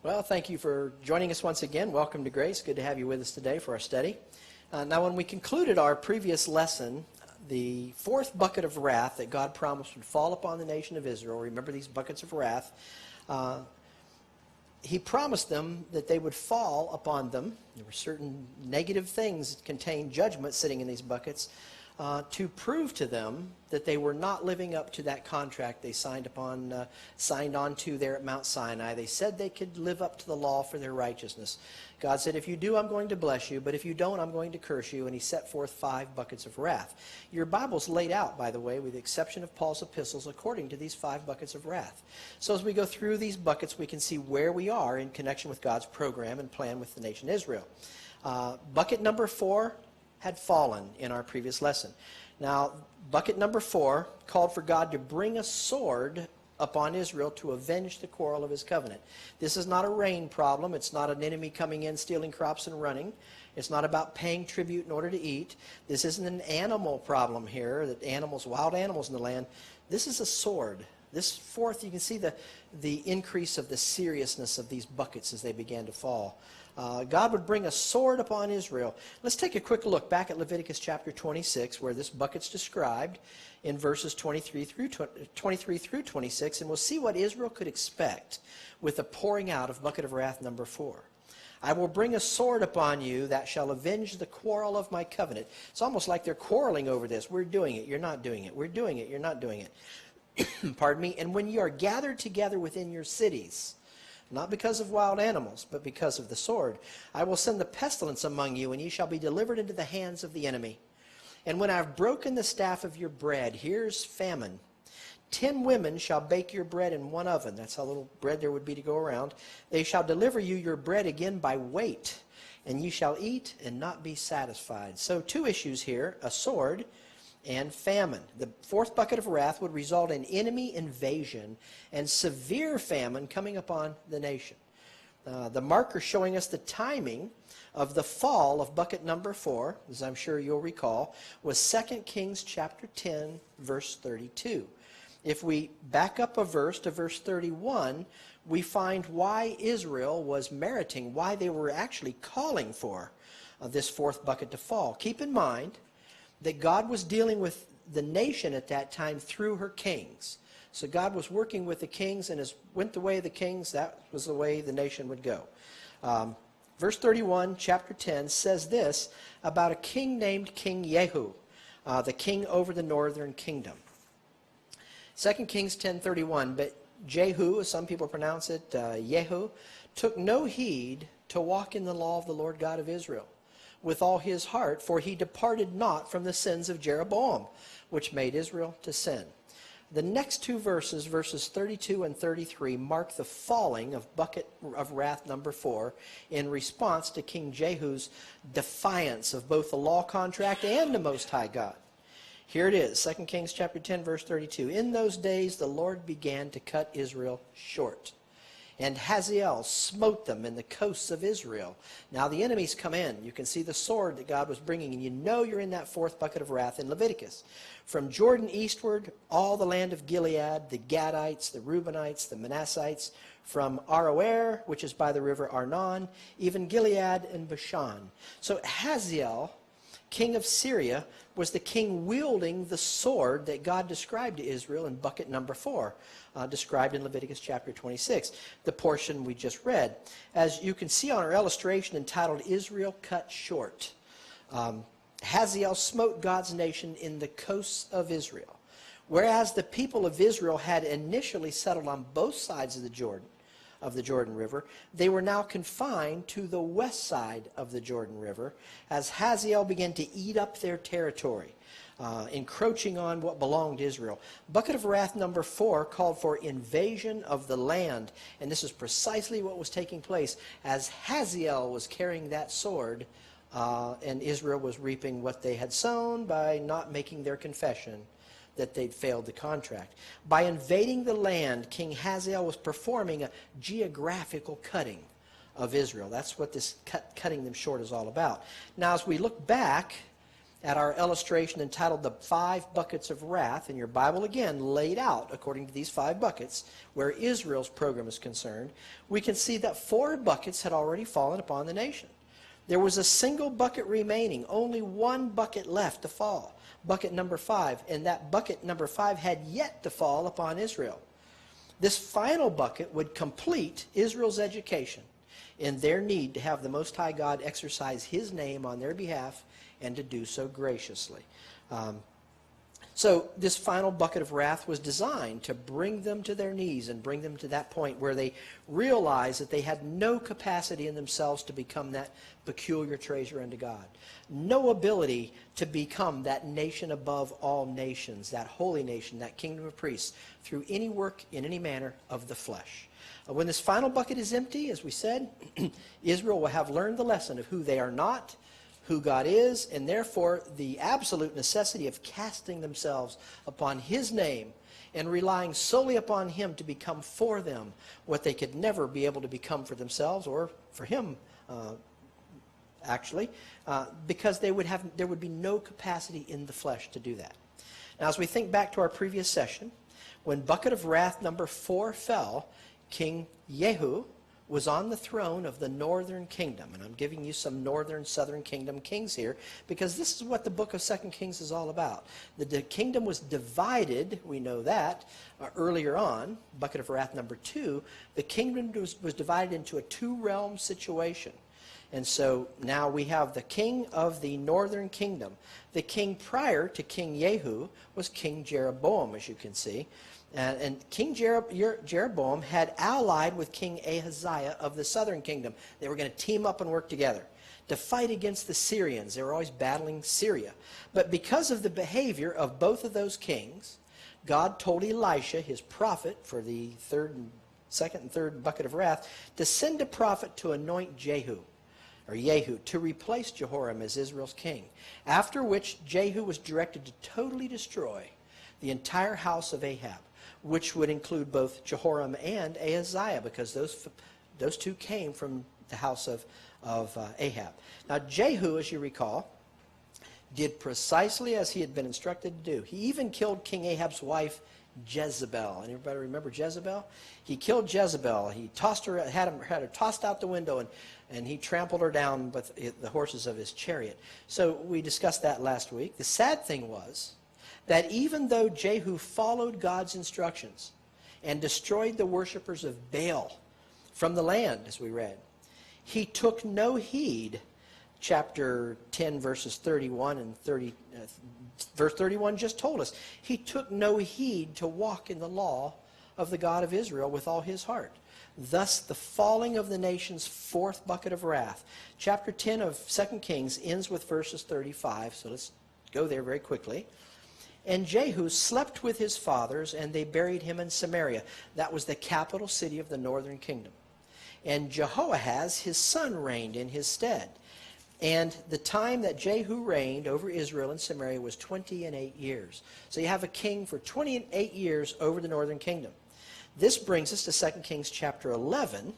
Well, thank you for joining us once again. Welcome to Grace. Good to have you with us today for our study. Now, when we concluded our previous lesson, the fourth bucket of wrath that God promised would fall upon the nation of Israel, remember these buckets of wrath, He promised them that they would fall upon them. There were certain negative things that contained judgment sitting in these buckets to prove to them that they were not living up to that contract they signed on to there at Mount Sinai. They said they could live up to the law for their righteousness. God said, if you do, I'm going to bless you, but if you don't, I'm going to curse you. And He set forth 5 buckets of wrath. Your Bible's laid out, by the way, with the exception of Paul's epistles, according to these 5 buckets of wrath. So as we go through these buckets, we can see where we are in connection with God's program and plan with the nation Israel. Bucket number 4 had fallen in our previous lesson. Now, bucket number 4 called for God to bring a sword upon Israel to avenge the quarrel of His covenant. This is not a rain problem. It's not an enemy coming in, stealing crops and running. It's not about paying tribute in order to eat. This isn't an animal problem here, that animals, wild animals in the land. This is a sword. This fourth, you can see the increase of the seriousness of these buckets as they began to fall. God would bring a sword upon Israel. Let's take a quick look back at Leviticus chapter 26, where this bucket's described in verses 23 through 26, and we'll see what Israel could expect with the pouring out of bucket of wrath number 4. I will bring a sword upon you that shall avenge the quarrel of my covenant. It's almost like they're quarreling over this. We're doing it, you're not doing it. We're doing it, you're not doing it. Pardon me. And when you are gathered together within your cities, not because of wild animals, but because of the sword, I will send the pestilence among you, and ye shall be delivered into the hands of the enemy. And when I have broken the staff of your bread, here's famine. 10 women shall bake your bread in one oven. That's how little bread there would be to go around. They shall deliver you your bread again by weight, and ye shall eat and not be satisfied. So 2 issues here, a sword and famine. The fourth bucket of wrath would result in enemy invasion and severe famine coming upon the nation. The marker showing us the timing of the fall of bucket number 4, as I'm sure you'll recall, was 2 Kings chapter 10, verse 32. If we back up a verse to verse 31, we find why Israel was meriting, why they were actually calling for this fourth bucket to fall. Keep in mind that God was dealing with the nation at that time through her kings. So God was working with the kings, and as went the way of the kings, that was the way the nation would go. Verse 31, chapter 10, says this about a king named King Jehu, the king over the northern kingdom. 2 Kings 10:31, but Jehu, as some people pronounce it, Jehu, took no heed to walk in the law of the Lord God of Israel with all his heart, for he departed not from the sins of Jeroboam, which made Israel to sin. The next 2 verses, verses 32 and 33, mark the falling of bucket of wrath number 4 in response to King Jehu's defiance of both the law contract and the Most High God. Here it is, 2 Kings chapter 10, verse 32. In those days the Lord began to cut Israel short, and Hazael smote them in the coasts of Israel. Now the enemies come in. You can see the sword that God was bringing, and you know you're in that fourth bucket of wrath in Leviticus. From Jordan eastward, all the land of Gilead, the Gadites, the Reubenites, the Manassites, from Aroer, which is by the river Arnon, even Gilead and Bashan. So Hazael, king of Syria, was the king wielding the sword that God described to Israel in bucket number 4, described in Leviticus chapter 26, the portion we just read. As you can see on our illustration entitled Israel Cut Short, Hazael smote God's nation in the coasts of Israel. Whereas the people of Israel had initially settled on both sides of the Jordan River, they were now confined to the west side of the Jordan River as Hazael began to eat up their territory, encroaching on what belonged to Israel. Bucket of wrath number 4 called for invasion of the land, and this is precisely what was taking place as Hazael was carrying that sword, and Israel was reaping what they had sown by not making their confession that they'd failed the contract. By invading the land, King Hazael was performing a geographical cutting of Israel. That's what this cutting them short is all about. Now, as we look back at our illustration entitled The 5 Buckets of Wrath, in your Bible again laid out according to these 5 buckets, where Israel's program is concerned, we can see that 4 buckets had already fallen upon the nation. There was a single bucket remaining, only 1 bucket left to fall, bucket number 5, and that bucket number 5 had yet to fall upon Israel. This final bucket would complete Israel's education in their need to have the Most High God exercise His name on their behalf and to do so graciously. So this final bucket of wrath was designed to bring them to their knees and bring them to that point where they realized that they had no capacity in themselves to become that peculiar treasure unto God. No ability to become that nation above all nations, that holy nation, that kingdom of priests, through any work in any manner of the flesh. When this final bucket is empty, as we said, Israel will have learned the lesson of who they are not, who God is, and therefore the absolute necessity of casting themselves upon His name and relying solely upon Him to become for them what they could never be able to become for themselves or for Him, because there would be no capacity in the flesh to do that. Now, as we think back to our previous session, when bucket of wrath number 4 fell, King Jehu was on the throne of the northern kingdom. And I'm giving you some northern, southern kingdom kings here because this is what the book of 2 Kings is all about. The kingdom was divided, we know that, earlier on, bucket of wrath number 2. The kingdom was divided into a 2-realm situation. And so now we have the king of the northern kingdom. The king prior to King Jehu was King Jeroboam, as you can see. And King Jeroboam had allied with King Ahaziah of the southern kingdom. They were going to team up and work together to fight against the Syrians. They were always battling Syria. But because of the behavior of both of those kings, God told Elisha, his prophet, for the second and third bucket of wrath, to send a prophet to anoint Jehu to replace Jehoram as Israel's king. After which Jehu was directed to totally destroy the entire house of Ahab, which would include both Jehoram and Ahaziah, because those two came from the house of Ahab. Now Jehu, as you recall, did precisely as he had been instructed to do. He even killed King Ahab's wife, Jezebel. Anybody remember Jezebel? He killed Jezebel. He tossed her, had her tossed out the window, and he trampled her down with the horses of his chariot. So we discussed that last week. The sad thing was that even though Jehu followed God's instructions and destroyed the worshipers of Baal from the land, as we read, he took no heed. Chapter 10, verses 31 and 30, verse 31 just told us. He took no heed to walk in the law of the God of Israel with all his heart. Thus, the falling of the nation's 4th bucket of wrath. Chapter 10 of 2 Kings ends with verses 35, so let's go there very quickly. And Jehu slept with his fathers, and they buried him in Samaria. That was the capital city of the northern kingdom. And Jehoahaz, his son, reigned in his stead. And the time that Jehu reigned over Israel and Samaria was 28 years. So you have a king for 28 years over the northern kingdom. This brings us to 2 Kings chapter 11,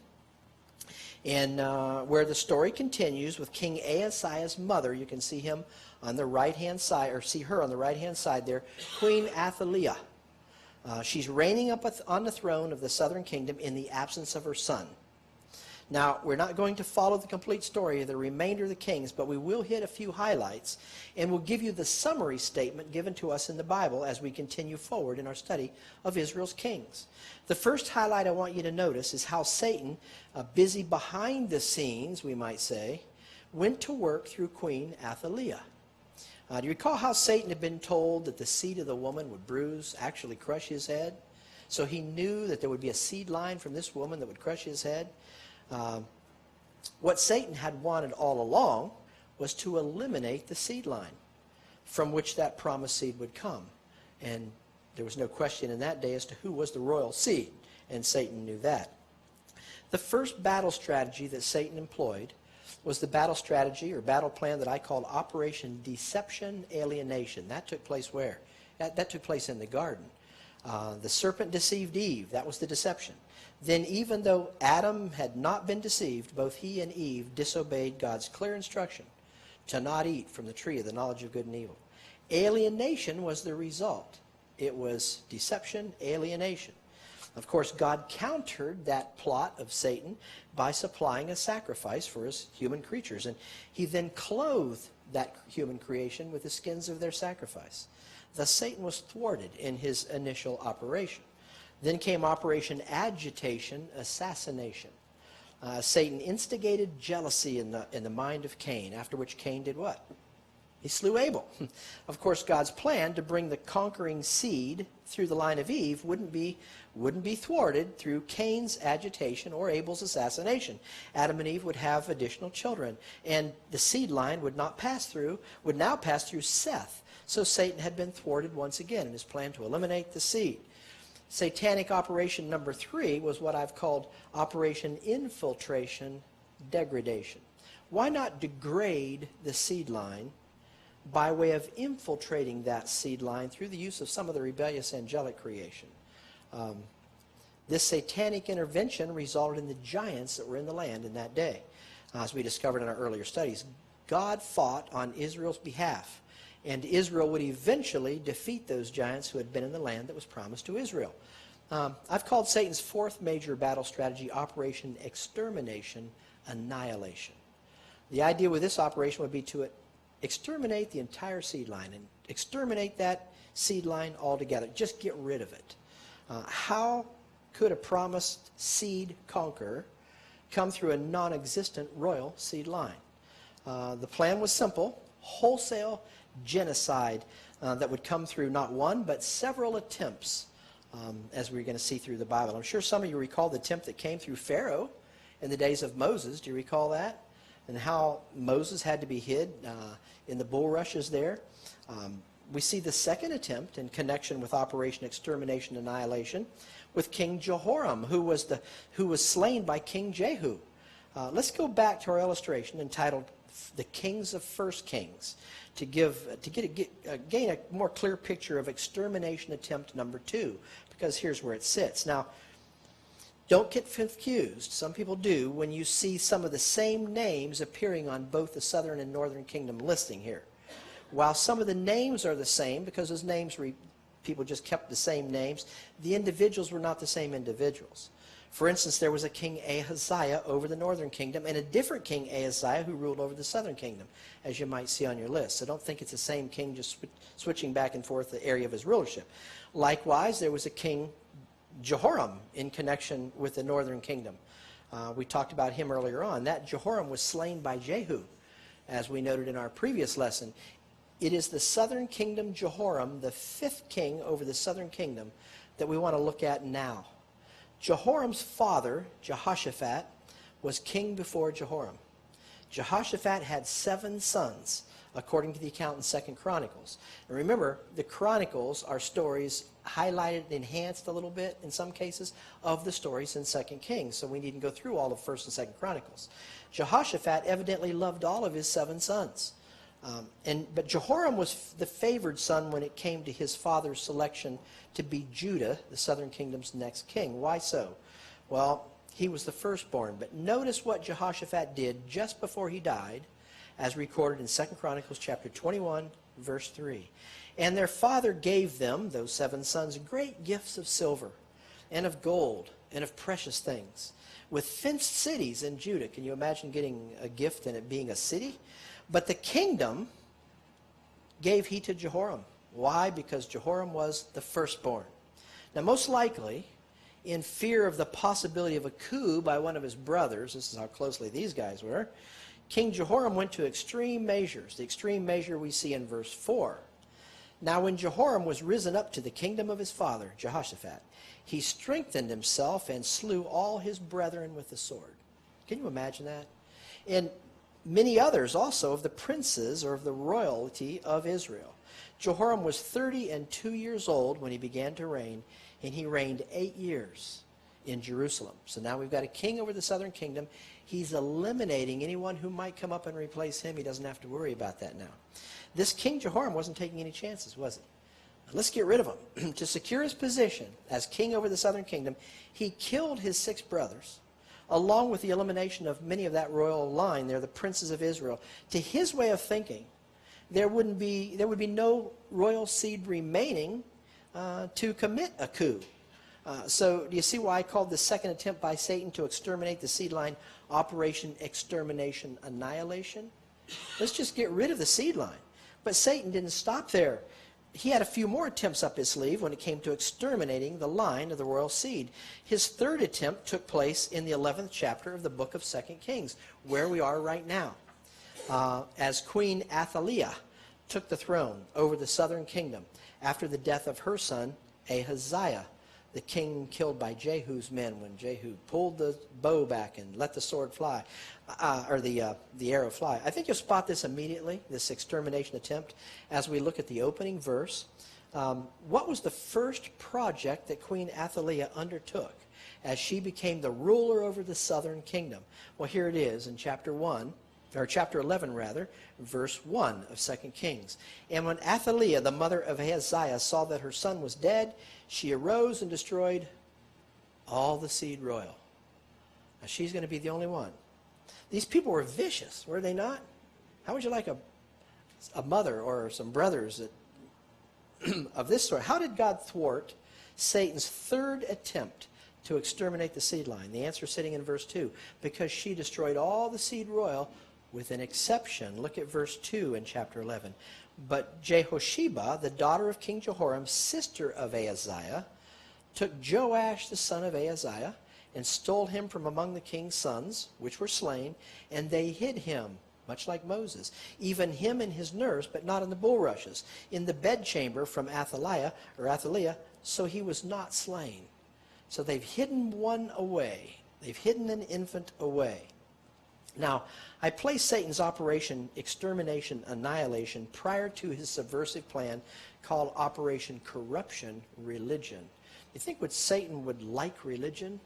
and where the story continues with King Ahaziah's mother. You can see him on the right-hand side, or see her on the right-hand side there, Queen Athaliah. She's reigning up on the throne of the southern kingdom in the absence of her son. Now, we're not going to follow the complete story of the remainder of the kings, but we will hit a few highlights, and we'll give you the summary statement given to us in the Bible as we continue forward in our study of Israel's kings. The first highlight I want you to notice is how Satan, busy behind the scenes, we might say, went to work through Queen Athaliah. Do you recall how Satan had been told that the seed of the woman would actually crush his head? So he knew that there would be a seed line from this woman that would crush his head. What Satan had wanted all along was to eliminate the seed line from which that promised seed would come. And there was no question in that day as to who was the royal seed, and Satan knew that. The first battle strategy that Satan employed was the battle strategy or battle plan that I called Operation Deception Alienation. That took place where? That took place in the garden. The serpent deceived Eve. That was the deception. Then even though Adam had not been deceived, both he and Eve disobeyed God's clear instruction to not eat from the tree of the knowledge of good and evil. Alienation was the result. It was deception, alienation. Of course, God countered that plot of Satan by supplying a sacrifice for his human creatures. And he then clothed that human creation with the skins of their sacrifice. Thus, Satan was thwarted in his initial operation. Then came Operation Agitation, Assassination. Satan instigated jealousy in the mind of Cain, after which Cain did what? He slew Abel. Of course, God's plan to bring the conquering seed through the line of Eve wouldn't be thwarted through Cain's agitation or Abel's assassination. Adam and Eve would have additional children, and the seed line would now pass through Seth. So Satan had been thwarted once again in his plan to eliminate the seed. Satanic operation number 3 was what I've called Operation Infiltration Degradation. Why not degrade the seed line by way of infiltrating that seed line through the use of some of the rebellious angelic creation? This satanic intervention resulted in the giants that were in the land in that day. As we discovered in our earlier studies, God fought on Israel's behalf, and Israel would eventually defeat those giants who had been in the land that was promised to Israel. I've called Satan's 4th major battle strategy Operation Extermination Annihilation. The idea with this operation would be to exterminate the entire seed line and exterminate that seed line altogether. Just get rid of it. How could a promised seed conqueror come through a non-existent royal seed line? The plan was simple: wholesale genocide that would come through not one but several attempts, as we're going to see through the Bible. I'm sure some of you recall the attempt that came through Pharaoh in the days of Moses. Do you recall that? And how Moses had to be hid in the bulrushes there. We see the second attempt in connection with Operation Extermination Annihilation with King Jehoram, who was slain by King Jehu. Let's go back to our illustration entitled "The Kings of First Kings" to gain a more clear picture of extermination attempt number 2, because here's where it sits. Now, don't get confused. Some people do when you see some of the same names appearing on both the southern and northern kingdom listing here. While some of the names are the same, because those names, people just kept the same names, the individuals were not the same individuals. For instance, there was a King Ahaziah over the northern kingdom and a different King Ahaziah who ruled over the southern kingdom, as you might see on your list. So don't think it's the same king just switching back and forth the area of his rulership. Likewise, there was a King Jehoram in connection with the northern kingdom. We talked about him earlier on. That Jehoram was slain by Jehu, as we noted in our previous lesson. It is the southern kingdom Jehoram, the 5th king over the southern kingdom, that we want to look at now. Jehoram's father, Jehoshaphat, was king before Jehoram. Jehoshaphat had 7 sons, according to the account in 2 Chronicles. And remember, the Chronicles are stories highlighted and enhanced a little bit, in some cases, of the stories in 2 Kings. So we needn't go through all of 1st and 2nd Chronicles. Jehoshaphat evidently loved all of his 7 sons. But Jehoram was the favored son when it came to his father's selection to be Judah, the southern kingdom's next king. Why so? Well, he was the firstborn. But notice what Jehoshaphat did just before he died, as recorded in 2 Chronicles chapter 21, verse 3. And their father gave them, those 7 sons, great gifts of silver and of gold and of precious things, with fenced cities in Judah. Can you imagine getting a gift and it being a city? But the kingdom gave he to Jehoram. Why? Because Jehoram was the firstborn. Now, most likely, in fear of the possibility of a coup by one of his brothers, this is how closely these guys were, King Jehoram went to extreme measures. The extreme measure we see in verse 4. Now, when Jehoram was risen up to the kingdom of his father, Jehoshaphat, he strengthened himself and slew all his brethren with the sword. Can you imagine that? And many others also of the princes or of the royalty of Israel. Jehoram was 32 years old when he began to reign, and he reigned 8 years in Jerusalem. So now we've got a king over the southern kingdom. He's eliminating anyone who might come up and replace him. He doesn't have to worry about that now. This King Jehoram wasn't taking any chances, was he? Let's get rid of him. To secure his position as king over the southern kingdom, he killed his 6 brothers, along with the elimination of many of that royal line there, the princes of Israel, to his way of thinking, there would be no royal seed remaining to commit a coup. So do you see why I called the second attempt by Satan to exterminate the seed line Operation Extermination Annihilation? Let's just get rid of the seed line. But Satan didn't stop there. He had a few more attempts up his sleeve when it came to exterminating the line of the royal seed. His third attempt took place in the 11th chapter of the book of 2 Kings, where we are right now, as Queen Athaliah took the throne over the southern kingdom after the death of her son Ahaziah, the king killed by Jehu's men when Jehu pulled the bow back and let the sword fly, or the arrow fly. I think you'll spot this immediately, this extermination attempt, as we look at the opening verse. What was the first project that Queen Athaliah undertook as she became the ruler over the southern kingdom? Well, here it is in chapter 11 rather, verse 1 of 2 Kings. And when Athaliah, the mother of Ahaziah, saw that her son was dead, she arose and destroyed all the seed royal. Now, she's going to be the only one. These people were vicious, were they not? How would you like a mother or some brothers of this sort? How did God thwart Satan's third attempt to exterminate the seed line? The answer is sitting in verse 2. Because she destroyed all the seed royal with an exception. Look at verse 2 in chapter 11. But Jehosheba, the daughter of King Jehoram, sister of Ahaziah, took Joash the son of Ahaziah and stole him from among the king's sons, which were slain, and they hid him, much like Moses, even him and his nurse, but not in the bulrushes, in the bedchamber from Athaliah, so he was not slain. So they've hidden one away. They've hidden an infant away. Now, I place Satan's Operation Extermination Annihilation prior to his subversive plan called Operation Corruption Religion. You think Satan would like religion?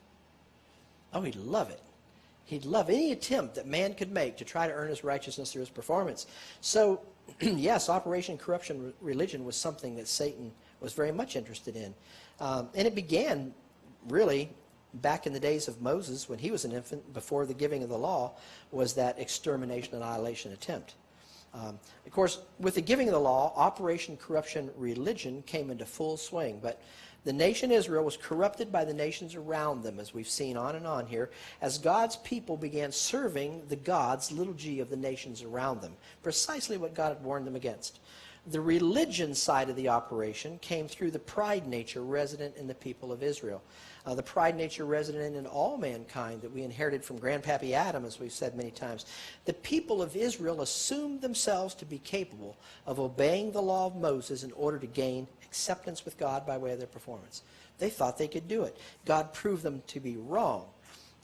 Oh, he'd love it. He'd love any attempt that man could make to try to earn his righteousness through his performance. So, yes, Operation Corruption Religion was something that Satan was very much interested in. And it began, really, back in the days of Moses, when he was an infant, before the giving of the law, was that extermination annihilation attempt. Of course, with the giving of the law, Operation Corruption Religion came into full swing. But the nation Israel was corrupted by the nations around them, as we've seen on and on here, as God's people began serving the gods, little g, of the nations around them. Precisely what God had warned them against. The religion side of the operation came through the pride nature resident in the people of Israel. The pride nature resident in all mankind that we inherited from Grandpappy Adam, as we've said many times. The people of Israel assumed themselves to be capable of obeying the law of Moses in order to gain acceptance with God by way of their performance. They thought they could do it. God proved them to be wrong.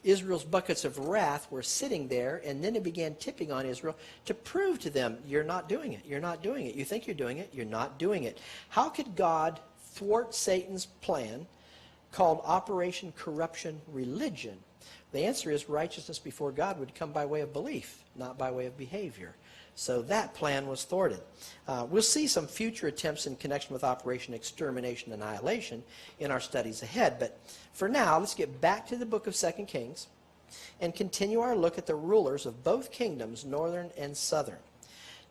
Israel's buckets of wrath were sitting there, and then it began tipping on Israel to prove to them, you're not doing it, you're not doing it. You think you're doing it, you're not doing it. How could God thwart Satan's plan called Operation Corruption Religion? The answer is righteousness before God would come by way of belief, not by way of behavior. So that plan was thwarted. We'll see some future attempts in connection with Operation Extermination Annihilation in our studies ahead. But for now, let's get back to the book of 2 Kings and continue our look at the rulers of both kingdoms, northern and southern.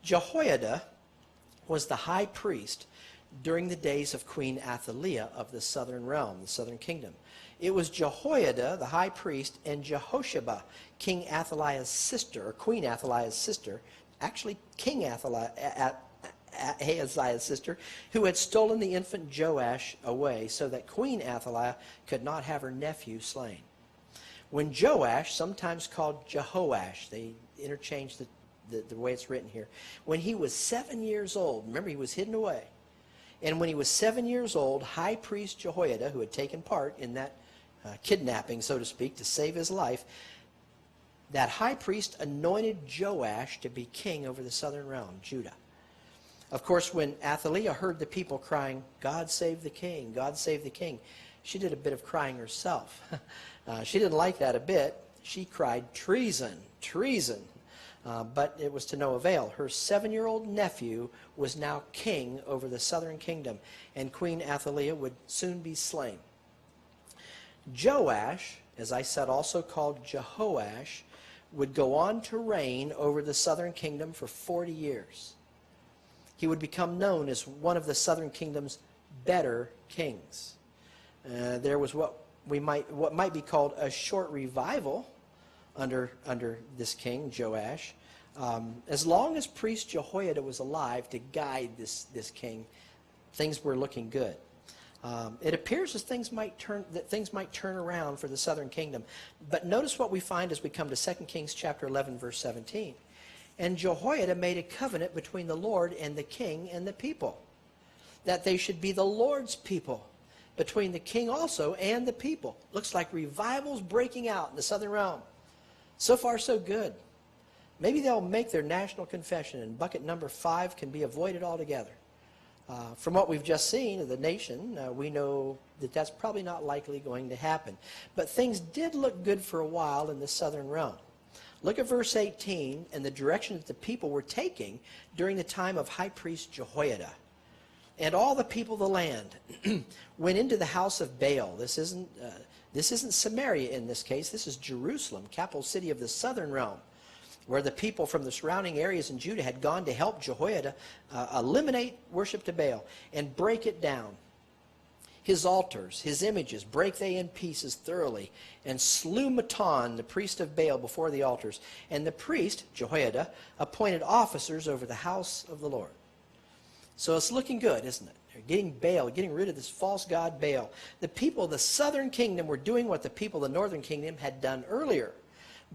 Jehoiada was the high priest during the days of Queen Athaliah of the southern realm, the southern kingdom. It was Jehoiada, the high priest, and Jehosheba, King Athaliah's sister, or Queen Athaliah's sister, actually King Ahaziah's sister, who had stolen the infant Joash away so that Queen Athaliah could not have her nephew slain. When Joash, sometimes called Jehoash, they interchanged the way it's written here, when he was 7 years old, remember he was hidden away, and when he was 7 years old, high priest Jehoiada, who had taken part in that kidnapping, so to speak, to save his life, that high priest anointed Joash to be king over the southern realm, Judah. Of course, when Athaliah heard the people crying, God save the king, God save the king, she did a bit of crying herself. She didn't like that a bit. She cried, treason, treason. But it was to no avail. Her 7-year-old nephew was now king over the southern kingdom, and Queen Athaliah would soon be slain. Joash as I said, also called Jehoash, would go on to reign over the southern kingdom for 40 years. He would become known as one of the southern kingdom's better kings. There was what might be called a short revival under this king, Joash. As long as priest Jehoiada was alive to guide this king, things were looking good. It appears as things might turn around for the southern kingdom. But notice what we find as we come to 2 Kings chapter 11, verse 17. And Jehoiada made a covenant between the Lord and the king and the people, that they should be the Lord's people, between the king also and the people. Looks like revival's breaking out in the southern realm. So far, so good. Maybe they'll make their national confession, and bucket number 5 can be avoided altogether. From what we've just seen of the nation, we know that that's probably not likely going to happen. But things did look good for a while in the southern realm. Look at verse 18 and the direction that the people were taking during the time of high priest Jehoiada. And all the people of the land went into the house of Baal. This isn't Samaria in this case. This is Jerusalem, capital city of the southern realm, where the people from the surrounding areas in Judah had gone to help Jehoiada eliminate worship to Baal and break it down. His altars, his images, break they in pieces thoroughly, and slew Matan, the priest of Baal, before the altars. And the priest, Jehoiada, appointed officers over the house of the Lord. So it's looking good, isn't it? They're getting Baal, getting rid of this false god Baal. The people of the southern kingdom were doing what the people of the northern kingdom had done earlier.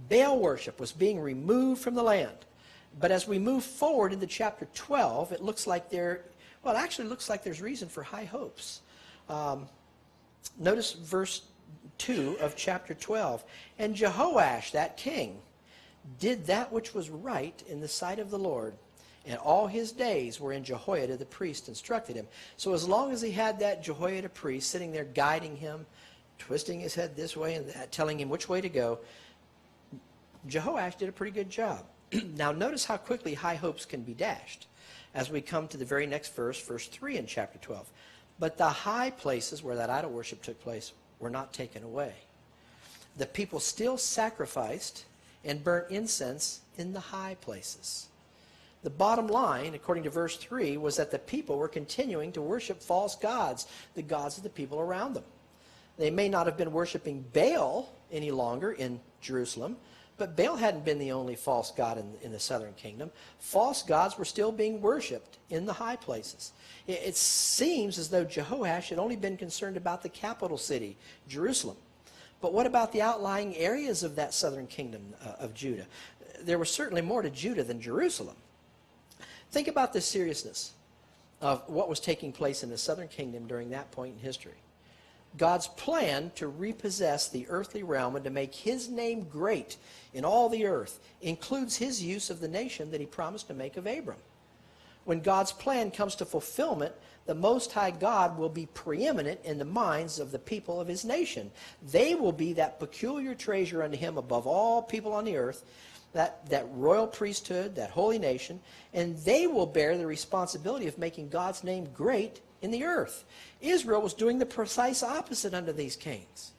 Baal worship was being removed from the land. But as we move forward into chapter 12, it looks like there's reason for high hopes. Notice verse 2 of chapter 12. And Jehoash, that king, did that which was right in the sight of the Lord, and all his days wherein Jehoiada the priest instructed him. So as long as he had that Jehoiada priest sitting there guiding him, twisting his head this way and that, telling him which way to go, Jehoash did a pretty good job. Now notice how quickly high hopes can be dashed as we come to the very next verse, verse 3 in chapter 12. But the high places where that idol worship took place were not taken away. The people still sacrificed and burnt incense in the high places. The bottom line, according to verse 3, was that the people were continuing to worship false gods, the gods of the people around them. They may not have been worshiping Baal any longer in Jerusalem, but Baal hadn't been the only false god in the southern kingdom. False gods were still being worshipped in the high places. It seems as though Jehoash had only been concerned about the capital city, Jerusalem. But what about the outlying areas of that southern kingdom of Judah? There was certainly more to Judah than Jerusalem. Think about the seriousness of what was taking place in the southern kingdom during that point in history. God's plan to repossess the earthly realm and to make his name great in all the earth includes his use of the nation that he promised to make of Abram. When God's plan comes to fulfillment, the Most High God will be preeminent in the minds of the people of his nation. They will be that peculiar treasure unto him above all people on the earth, that royal priesthood, that holy nation, and they will bear the responsibility of making God's name great in the earth. Israel was doing the precise opposite under these kings.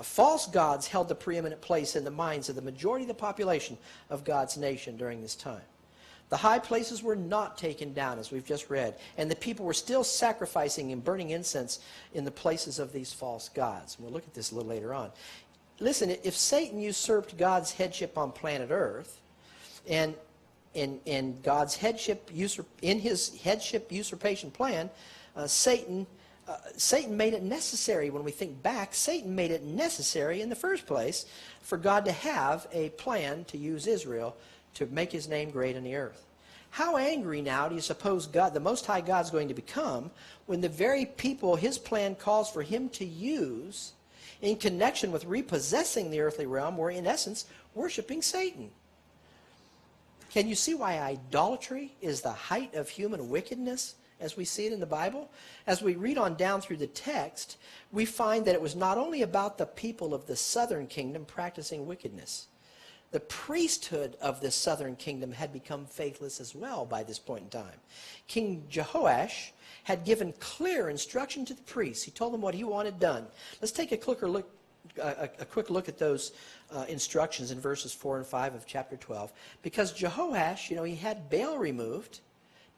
False gods held the preeminent place in the minds of the majority of the population of God's nation during this time. The high places were not taken down, as we've just read, and the people were still sacrificing and burning incense in the places of these false gods. We'll look at this a little later on. Listen, if Satan usurped God's headship on planet Earth, and God's headship in his headship usurpation plan, Satan made it necessary. When we think back, Satan made it necessary in the first place for God to have a plan to use Israel to make his name great in the earth. How angry now do you suppose God, the Most High God, is going to become when the very people his plan calls for him to use in connection with repossessing the earthly realm were in essence worshiping Satan? Can you see why idolatry is the height of human wickedness as we see it in the Bible? As we read on down through the text, we find that it was not only about the people of the southern kingdom practicing wickedness. The priesthood of the southern kingdom had become faithless as well by this point in time. King Jehoash had given clear instruction to the priests. He told them what he wanted done. Let's take a quicker look a quick look at those instructions in verses 4 and 5 of chapter 12. Because Jehoash, he had Baal removed.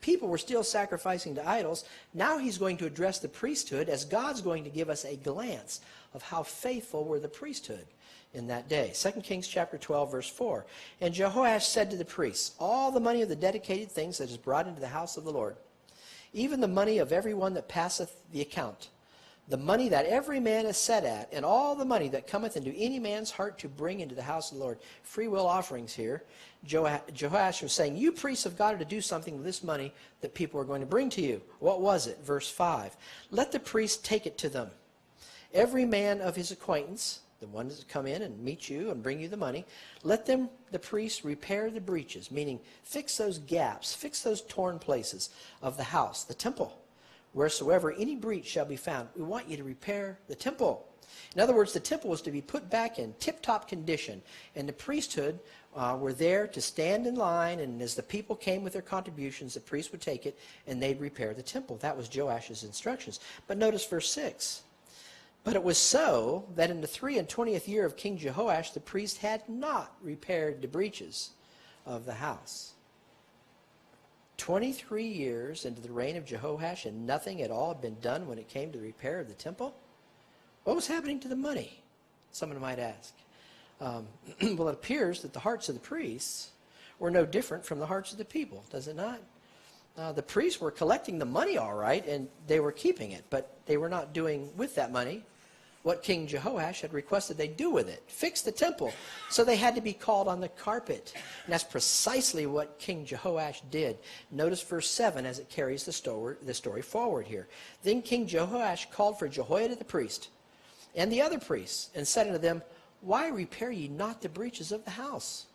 People were still sacrificing to idols. Now he's going to address the priesthood as God's going to give us a glance of how faithful were the priesthood in that day. 2 Kings chapter 12, verse 4. And Jehoash said to the priests, all the money of the dedicated things that is brought into the house of the Lord, even the money of every one that passeth the account, the money that every man is set at, and all the money that cometh into any man's heart to bring into the house of the Lord. Free will offerings here. Jehoash was saying, you priests have got to do something with this money that people are going to bring to you. What was it? Verse 5. Let the priests take it to them. Every man of his acquaintance, the ones that come in and meet you and bring you the money, let them, the priests, repair the breaches, meaning fix those gaps, fix those torn places of the house, the temple. Wheresoever any breach shall be found, we want you to repair the temple. In other words, the temple was to be put back in tip-top condition, and the priesthood were there to stand in line, and as the people came with their contributions, the priests would take it, and they'd repair the temple. That was Joash's instructions. But notice verse 6. But it was so that in the 23rd year of King Jehoash, the priest had not repaired the breaches of the house. 23 years into the reign of Jehoash, and nothing at all had been done when it came to the repair of the temple? What was happening to the money? Someone might ask. Well, it appears that the hearts of the priests were no different from the hearts of the people, does it not? The priests were collecting the money all right, and they were keeping it, but they were not doing with that money what King Jehoash had requested they do with it. Fix the temple. So they had to be called on the carpet. And that's precisely what King Jehoash did. Notice verse 7 as it carries the story forward here. Then King Jehoash called for Jehoiada the priest and the other priests, and said unto them, why repair ye not the breaches of the house?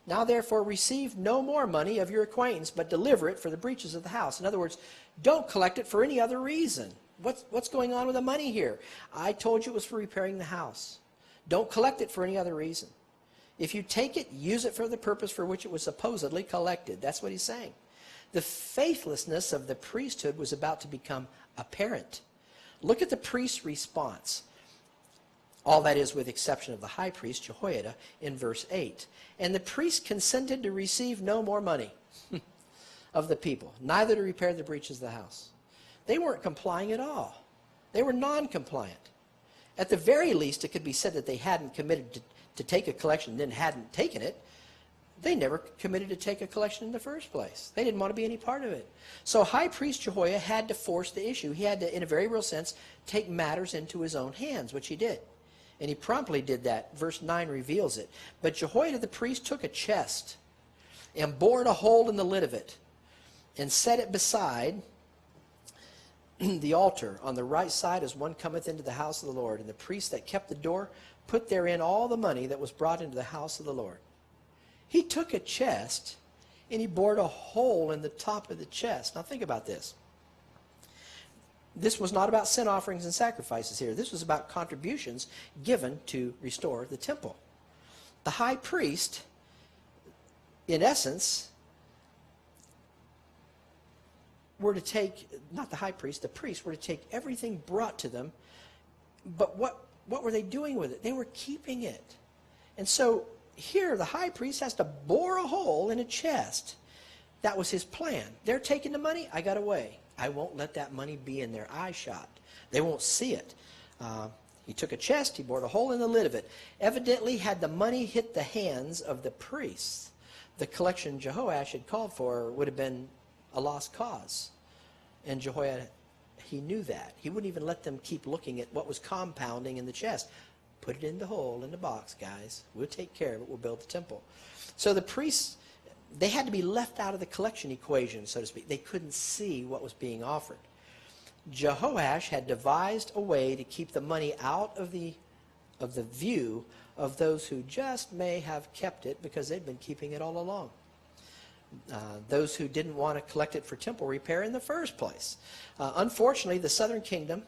Now therefore receive no more money of your acquaintance, but deliver it for the breaches of the house. In other words, don't collect it for any other reason. What's going on with the money here? I told you it was for repairing the house. Don't collect it for any other reason. If you take it, use it for the purpose for which it was supposedly collected. That's what he's saying. The faithlessness of the priesthood was about to become apparent. Look at the priest's response. All that is with exception of the high priest, Jehoiada, in verse 8. And the priest consented to receive no more money of the people, neither to repair the breaches of the house. They weren't complying at all. They were non-compliant. At the very least, it could be said that they hadn't committed to take a collection and then hadn't taken it. They never committed to take a collection in the first place. They didn't want to be any part of it. So high priest Jehoiada had to force the issue. He had to, in a very real sense, take matters into his own hands, which he did. And he promptly did that. Verse 9 reveals it. But Jehoiada the priest took a chest and bored a hole in the lid of it and set it beside the altar on the right side as one cometh into the house of the Lord. And the priest that kept the door put therein all the money that was brought into the house of the Lord. He took a chest and he bored a hole in the top of the chest. Now think about this. This was not about sin offerings and sacrifices here. This was about contributions given to restore the temple. The high priest, in essence, were to take, not the high priest, the priests were to take everything brought to them, but what were they doing with it? They were keeping it. And so here the high priest has to bore a hole in a chest. That was his plan. They're taking the money, I got away. I won't let that money be in their eye shot. They won't see it. He took a chest, he bored a hole in the lid of it. Evidently, had the money hit the hands of the priests, the collection Jehoash had called for would have been a lost cause. And Jehoiada, he knew that. He wouldn't even let them keep looking at what was compounding in the chest. Put it in the hole, in the box, guys. We'll take care of it. We'll build the temple. So the priests, they had to be left out of the collection equation, so to speak. They couldn't see what was being offered. Jehoash had devised a way to keep the money out of the view of those who just may have kept it because they'd been keeping it all along. Those who didn't want to collect it for temple repair in the first place. Unfortunately, the southern kingdom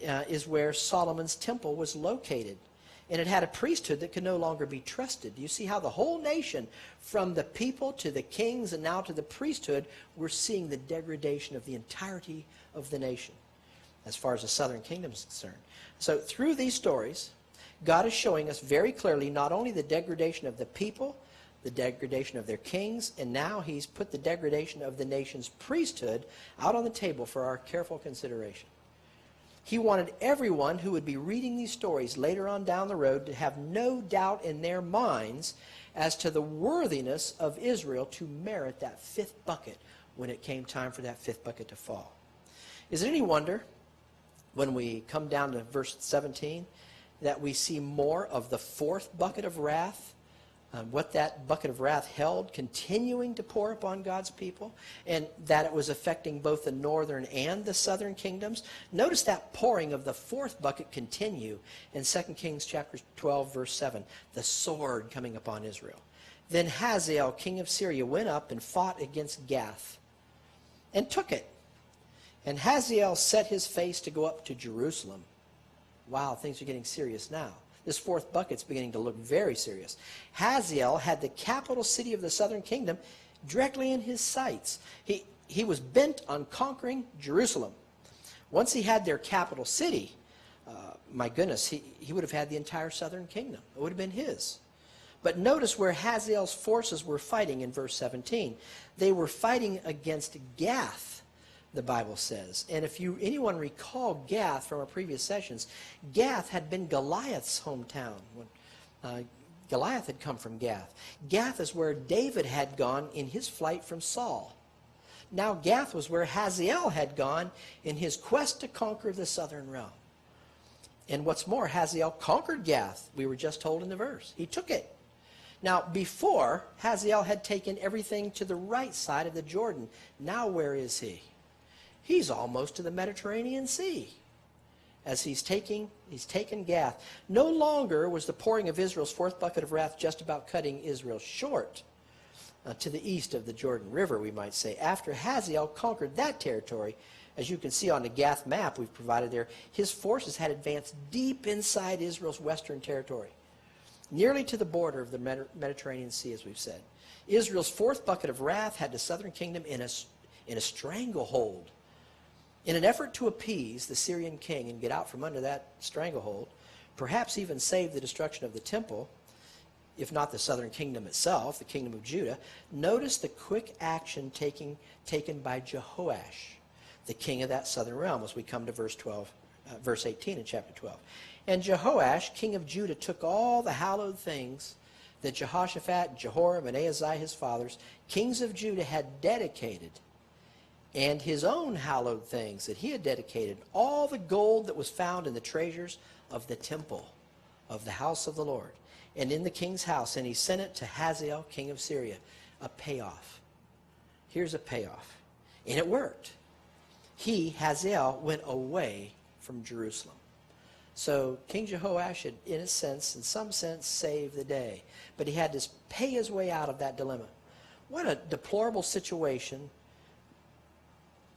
is where Solomon's temple was located. And it had a priesthood that could no longer be trusted. You see how the whole nation, from the people to the kings and now to the priesthood, we're seeing the degradation of the entirety of the nation as far as the southern kingdom is concerned. So through these stories, God is showing us very clearly not only the degradation of the people, the degradation of their kings, and now he's put the degradation of the nation's priesthood out on the table for our careful consideration. He wanted everyone who would be reading these stories later on down the road to have no doubt in their minds as to the worthiness of Israel to merit that fifth bucket when it came time for that fifth bucket to fall. Is it any wonder when we come down to verse 17 that we see more of the fourth bucket of wrath, what that bucket of wrath held, continuing to pour upon God's people, and that it was affecting both the northern and the southern kingdoms? Notice that pouring of the fourth bucket continue in 2 Kings chapter 12, verse 7, the sword coming upon Israel. Then Hazael, king of Syria, went up and fought against Gath and took it. And Hazael set his face to go up to Jerusalem. Wow, things are getting serious now. This fourth bucket's beginning to look very serious. Hazael had the capital city of the southern kingdom directly in his sights. He was bent on conquering Jerusalem. Once he had their capital city, my goodness, he would have had the entire southern kingdom. It would have been his. But notice where Hazael's forces were fighting in verse 17. They were fighting against Gath, the Bible says. And if anyone recall Gath from our previous sessions, Gath had been Goliath's hometown. Goliath had come from Gath. Gath is where David had gone in his flight from Saul. Now Gath was where Hazael had gone in his quest to conquer the southern realm. And what's more, Hazael conquered Gath, we were just told in the verse. He took it. Now, before, Hazael had taken everything to the right side of the Jordan. Now where is he? He's almost to the Mediterranean Sea as he's taken Gath. No longer was the pouring of Israel's fourth bucket of wrath just about cutting Israel short to the east of the Jordan River, we might say. After Hazael conquered that territory, as you can see on the Gath map we've provided there, his forces had advanced deep inside Israel's western territory, nearly to the border of the Mediterranean Sea, as we've said. Israel's fourth bucket of wrath had the southern kingdom in a stranglehold. In an effort to appease the Syrian king and get out from under that stranglehold, perhaps even save the destruction of the temple, if not the southern kingdom itself, the kingdom of Judah, notice the quick action taken by Jehoash, the king of that southern realm, as we come to verse 18 in chapter 12. And Jehoash, king of Judah, took all the hallowed things that Jehoshaphat, Jehoram, and Ahaziah, his fathers, kings of Judah, had dedicated, and his own hallowed things that he had dedicated, all the gold that was found in the treasures of the temple of the house of the Lord, and in the king's house, and he sent it to Hazael, king of Syria. A payoff. Here's a payoff. And it worked. He, Hazael, went away from Jerusalem. So King Jehoash had, in some sense, saved the day. But he had to pay his way out of that dilemma. What a deplorable situation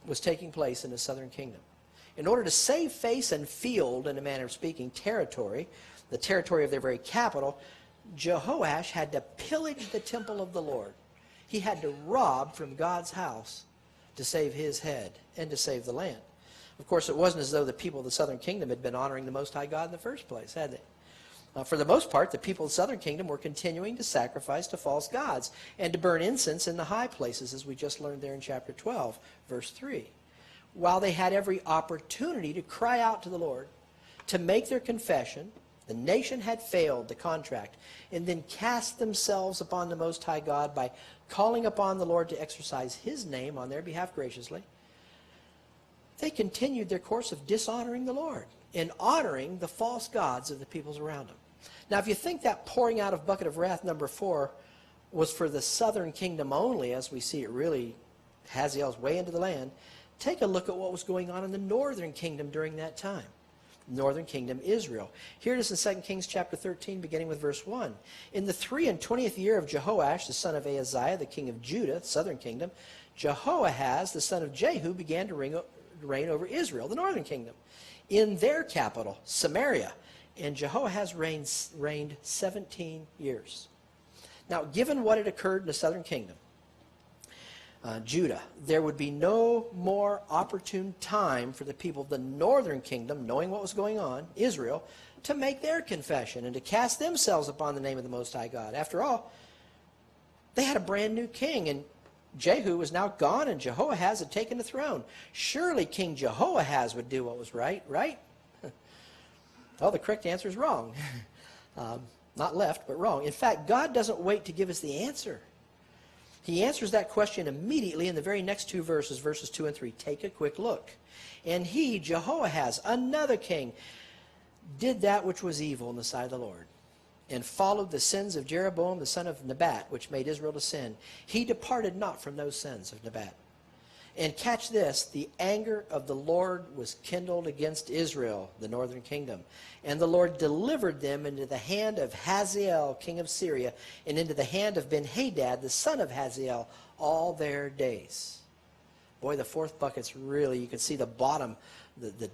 was taking place in the southern kingdom. In order to save face and field, in a manner of speaking, territory, the territory of their very capital, Jehoash had to pillage the temple of the Lord. He had to rob from God's house to save his head and to save the land. Of course, it wasn't as though the people of the southern kingdom had been honoring the Most High God in the first place, had they? For the most part, the people of the southern kingdom were continuing to sacrifice to false gods and to burn incense in the high places, as we just learned there in chapter 12, verse 3. While they had every opportunity to cry out to the Lord, to make their confession, the nation had failed the contract and then cast themselves upon the Most High God by calling upon the Lord to exercise his name on their behalf graciously. They continued their course of dishonoring the Lord and honoring the false gods of the peoples around them. Now, if you think that pouring out of bucket of wrath number 4 was for the southern kingdom only, as we see it really Hazael's way into the land, take a look at what was going on in the northern kingdom during that time. Northern kingdom, Israel. Here it is in 2 Kings chapter 13, beginning with verse 1. In the 23rd year of Jehoash, the son of Ahaziah, the king of Judah, southern kingdom, Jehoahaz, the son of Jehu, began to reign over Israel, the northern kingdom, in their capital, Samaria. And Jehoahaz reigned 17 years. Now, given what had occurred in the southern kingdom, Judah, there would be no more opportune time for the people of the northern kingdom, knowing what was going on, Israel, to make their confession and to cast themselves upon the name of the Most High God. After all, they had a brand new king, and Jehu was now gone, and Jehoahaz had taken the throne. Surely King Jehoahaz would do what was right, right? Well, the correct answer is wrong. Not left, but wrong. In fact, God doesn't wait to give us the answer. He answers that question immediately in the very next two verses, verses 2 and 3. Take a quick look. And he, Jehoahaz, another king, did that which was evil in the sight of the Lord, and followed the sins of Jeroboam the son of Nebat, which made Israel to sin. He departed not from those sins of Nebat. And catch this, the anger of the Lord was kindled against Israel, the northern kingdom. And the Lord delivered them into the hand of Hazael, king of Syria, and into the hand of Ben-Hadad, the son of Hazael, all their days. Boy, the fourth bucket's really, you can see the bottom, the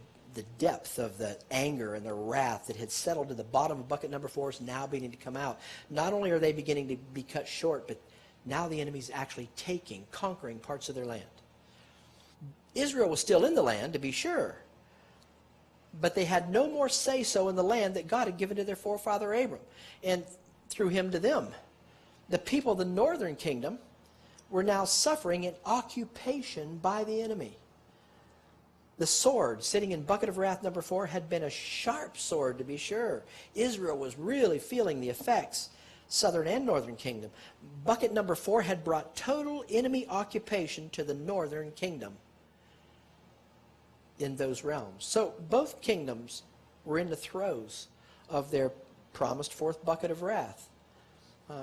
depth of the anger and the wrath that had settled to the bottom of bucket number 4 is now beginning to come out. Not only are they beginning to be cut short, but now the enemy's actually conquering parts of their land. Israel was still in the land, to be sure, but they had no more say-so in the land that God had given to their forefather Abram, and through him to them. The people of the northern kingdom were now suffering an occupation by the enemy. The sword sitting in bucket of wrath number 4 had been a sharp sword, to be sure. Israel was really feeling the effects, southern and northern kingdom. Bucket number 4 had brought total enemy occupation to the northern kingdom in those realms. So both kingdoms were in the throes of their promised fourth bucket of wrath.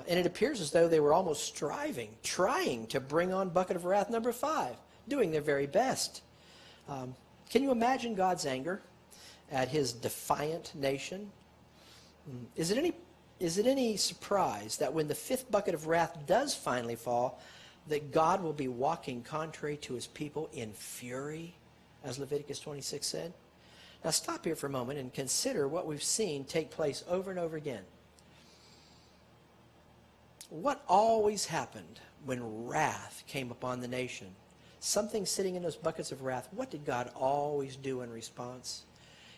And it appears as though they were almost trying to bring on bucket of wrath number 5, doing their very best. Can you imagine God's anger at his defiant nation? Is it any surprise that when the fifth bucket of wrath does finally fall, that God will be walking contrary to his people in fury, as Leviticus 26 said? Now stop here for a moment and consider what we've seen take place over and over again. What always happened when wrath came upon the nation? Something sitting in those buckets of wrath, what did God always do in response?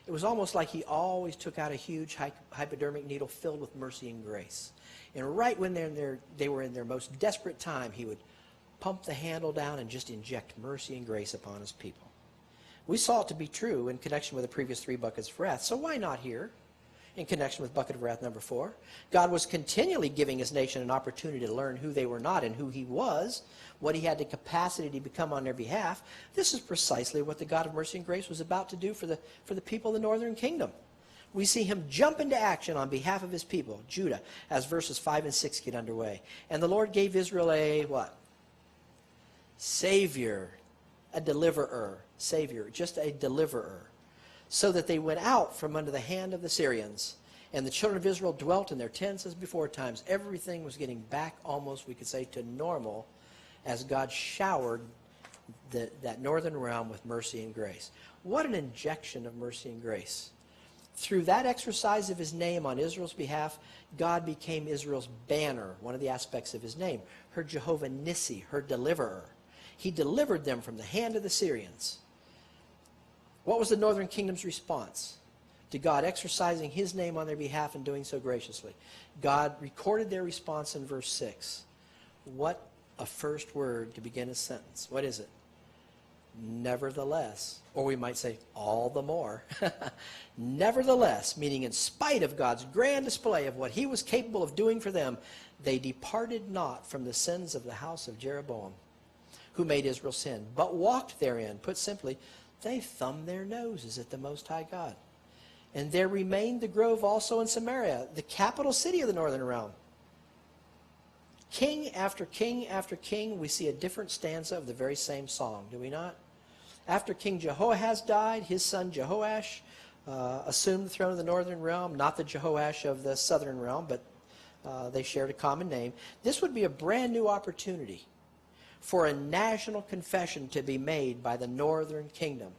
It was almost like he always took out a huge hypodermic needle filled with mercy and grace. And right when they were in their most desperate time, he would pump the handle down and just inject mercy and grace upon his people. We saw it to be true in connection with the previous 3 buckets of wrath. So why not here, in connection with bucket of wrath number 4? God was continually giving his nation an opportunity to learn who they were not and who he was, what he had the capacity to become on their behalf. This is precisely what the God of mercy and grace was about to do for the people of the northern kingdom. We see him jump into action on behalf of his people, Judah, as verses 5 and 6 get underway. And the Lord gave Israel a what? Savior, a deliverer. Savior, just a deliverer. So that they went out from under the hand of the Syrians. And the children of Israel dwelt in their tents as before times. Everything was getting back almost, we could say, to normal as God showered that northern realm with mercy and grace. What an injection of mercy and grace. Through that exercise of his name on Israel's behalf, God became Israel's banner, one of the aspects of his name, her Jehovah Nissi, her deliverer. He delivered them from the hand of the Syrians. What was the northern kingdom's response to God exercising his name on their behalf and doing so graciously? God recorded their response in verse 6. What a first word to begin a sentence. What is it? Nevertheless, or we might say all the more. Nevertheless, meaning in spite of God's grand display of what he was capable of doing for them, they departed not from the sins of the house of Jeroboam, who made Israel sin, but walked therein. Put simply, they thumbed their noses at the Most High God. And there remained the grove also in Samaria, the capital city of the northern realm. King after king after king, we see a different stanza of the very same song, do we not? After King Jehoahaz died, his son Jehoash assumed the throne of the northern realm, not the Jehoash of the southern realm, but they shared a common name. This would be a brand new opportunity for a national confession to be made by the northern kingdom.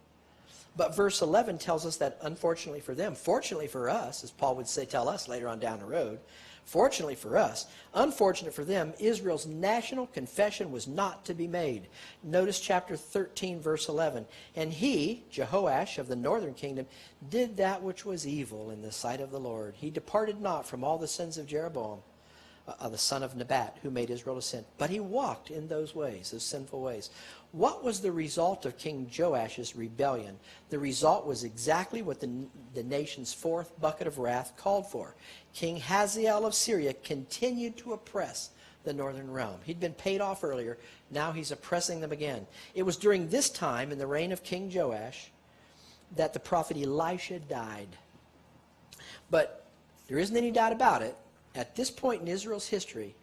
But verse 11 tells us that unfortunately for them, fortunately for us, as Paul would say, tell us later on down the road, fortunately for us, unfortunate for them, Israel's national confession was not to be made. Notice chapter 13, verse 11. And he, Jehoash of the northern kingdom, did that which was evil in the sight of the Lord. He departed not from all the sins of Jeroboam, the son of Nebat, who made Israel to sin. But he walked in those ways, those sinful ways. What was the result of King Joash's rebellion? The result was exactly what the nation's fourth bucket of wrath called for. King Hazael of Syria continued to oppress the northern realm. He'd been paid off earlier. Now he's oppressing them again. It was during this time, in the reign of King Joash, that the prophet Elisha died. But there isn't any doubt about it. At this point in Israel's history,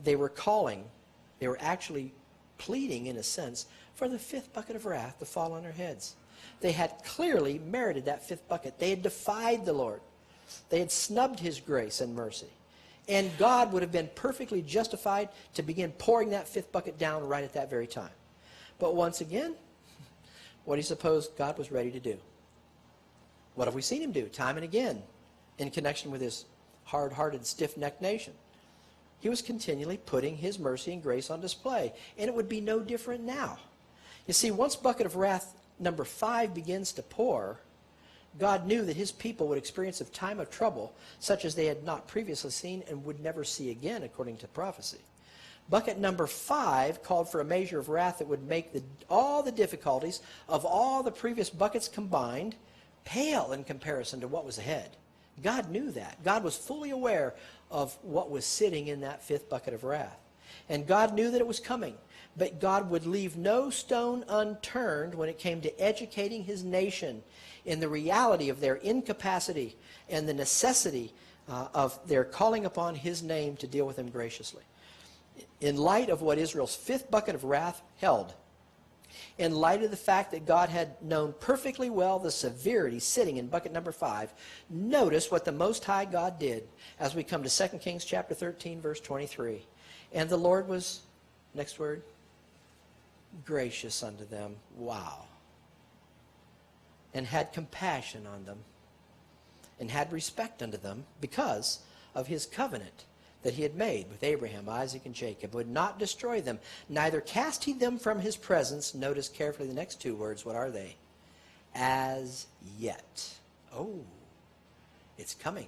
they were actually pleading, in a sense, for the fifth bucket of wrath to fall on their heads. They had clearly merited that fifth bucket. They had defied the Lord. They had snubbed his grace and mercy. And God would have been perfectly justified to begin pouring that fifth bucket down right at that very time. But once again, what do you suppose God was ready to do? What have we seen him do time and again in connection with his hard-hearted, stiff-necked nation? He was continually putting his mercy and grace on display. And it would be no different now. You see, once bucket of wrath number 5 begins to pour, God knew that his people would experience a time of trouble such as they had not previously seen and would never see again, according to prophecy. Bucket number 5 called for a measure of wrath that would make all the difficulties of all the previous buckets combined pale in comparison to what was ahead. God knew that. God was fully aware of what was sitting in that fifth bucket of wrath. And God knew that it was coming. But God would leave no stone unturned when it came to educating his nation in the reality of their incapacity and the necessity of their calling upon his name to deal with them graciously. In light of what Israel's fifth bucket of wrath held, in light of the fact that God had known perfectly well the severity sitting in bucket number 5, notice what the Most High God did as we come to 2 Kings chapter 13, verse 23. And the Lord was, next word, gracious unto them. Wow. And had compassion on them, and had respect unto them, because of his covenant that he had made with Abraham, Isaac, and Jacob, would not destroy them, neither cast he them from his presence. Notice carefully the next two words. What are they? As yet. Oh, it's coming.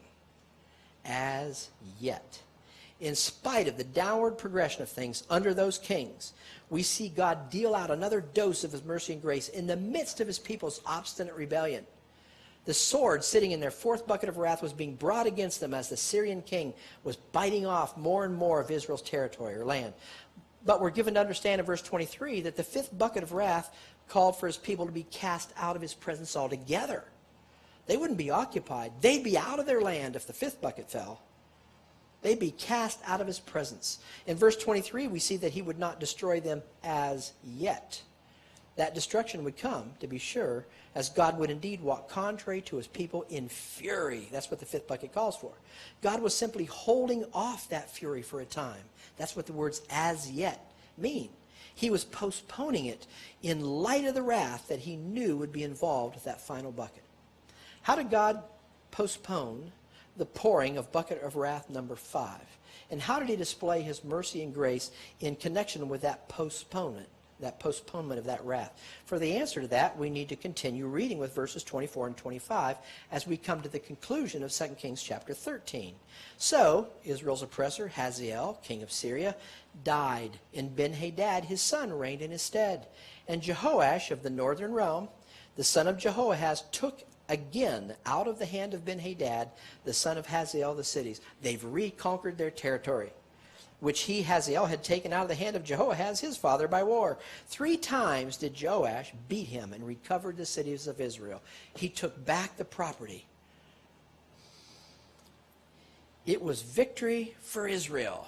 As yet. In spite of the downward progression of things under those kings, we see God deal out another dose of his mercy and grace in the midst of his people's obstinate rebellion. The sword sitting in their fourth bucket of wrath was being brought against them as the Syrian king was biting off more and more of Israel's territory or land. But we're given to understand in verse 23 that the fifth bucket of wrath called for his people to be cast out of his presence altogether. They wouldn't be occupied. They'd be out of their land if the fifth bucket fell. They'd be cast out of his presence. In verse 23, we see that he would not destroy them as yet. That destruction would come, to be sure, as God would indeed walk contrary to his people in fury. That's what the fifth bucket calls for. God was simply holding off that fury for a time. That's what the words as yet mean. He was postponing it in light of the wrath that he knew would be involved with that final bucket. How did God postpone the pouring of bucket of wrath number 5? And how did he display his mercy and grace in connection with that postponement of that wrath? For the answer to that, we need to continue reading with verses 24 and 25 as we come to the conclusion of 2 Kings chapter 13. So, Israel's oppressor, Hazael, king of Syria, died, and Ben-Hadad, his son, reigned in his stead. And Jehoash of the northern realm, the son of Jehoahaz, took again out of the hand of Ben-Hadad, the son of Hazael, the cities. They've reconquered their territory, which he, Hazael, had taken out of the hand of Jehoahaz, his father, by war. 3 times did Joash beat him and recovered the cities of Israel. He took back the property. It was victory for Israel.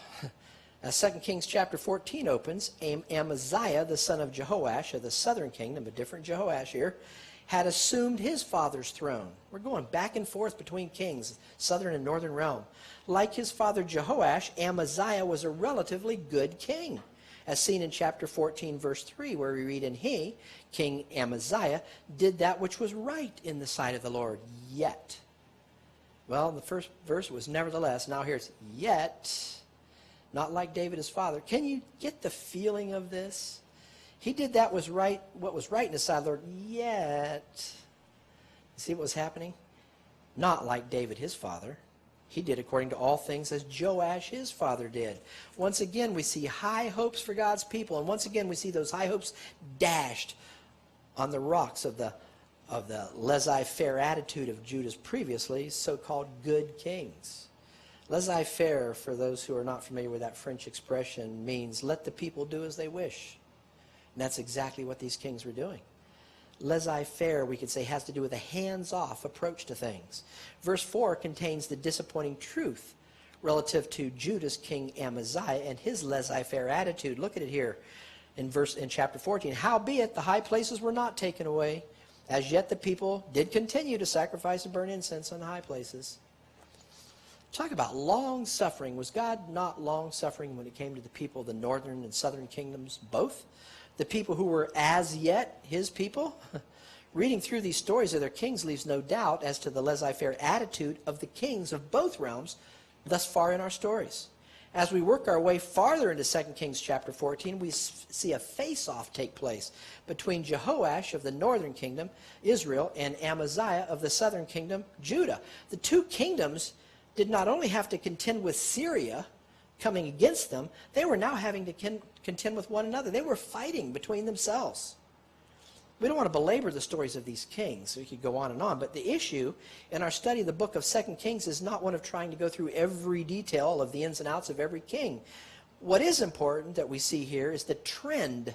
As 2 Kings chapter 14 opens, Amaziah, the son of Jehoash of the southern kingdom, a different Jehoash here, had assumed his father's throne. We're going back and forth between kings, southern and northern realm. Like his father Jehoash, Amaziah was a relatively good king. as seen in chapter 14, verse 3, where we read, "And he, King Amaziah, did that which was right in the sight of the Lord, yet." Well, the first verse was nevertheless. Now here's yet, not like David his father. Can you get the feeling of this? He did that what was right in the sight of the Lord, yet. See what was happening? Not like David his father. He did according to all things as Joash his father did. Once again, we see high hopes for God's people. And once again, we see those high hopes dashed on the rocks of the laissez-faire attitude of Judah's previously so-called good kings. Laissez-faire, for those who are not familiar with that French expression, means let the people do as they wish. And that's exactly what these kings were doing. Laissez-faire, we could say, has to do with a hands-off approach to things. Verse 4 contains the disappointing truth relative to Judah's king Amaziah and his laissez-faire attitude. Look at it here in chapter 14. "Howbeit the high places were not taken away. As yet the people did continue to sacrifice and burn incense on the high places." Talk about long-suffering. Was God not long-suffering when it came to the people of the northern and southern kingdoms, both? The people who were as yet his people? Reading through these stories of their kings leaves no doubt as to the laissez-faire attitude of the kings of both realms thus far in our stories. As we work our way farther into 2 Kings chapter 14, we see a face-off take place between Jehoash of the northern kingdom, Israel, and Amaziah of the southern kingdom, Judah. The two kingdoms did not only have to contend with Syria coming against them, they were now having to contend with one another. They were fighting between themselves. We don't want to belabor the stories of these kings. We could go on, but the issue in our study of the book of 2 Kings is not one of trying to go through every detail of the ins and outs of every king. What is important that we see here is the trend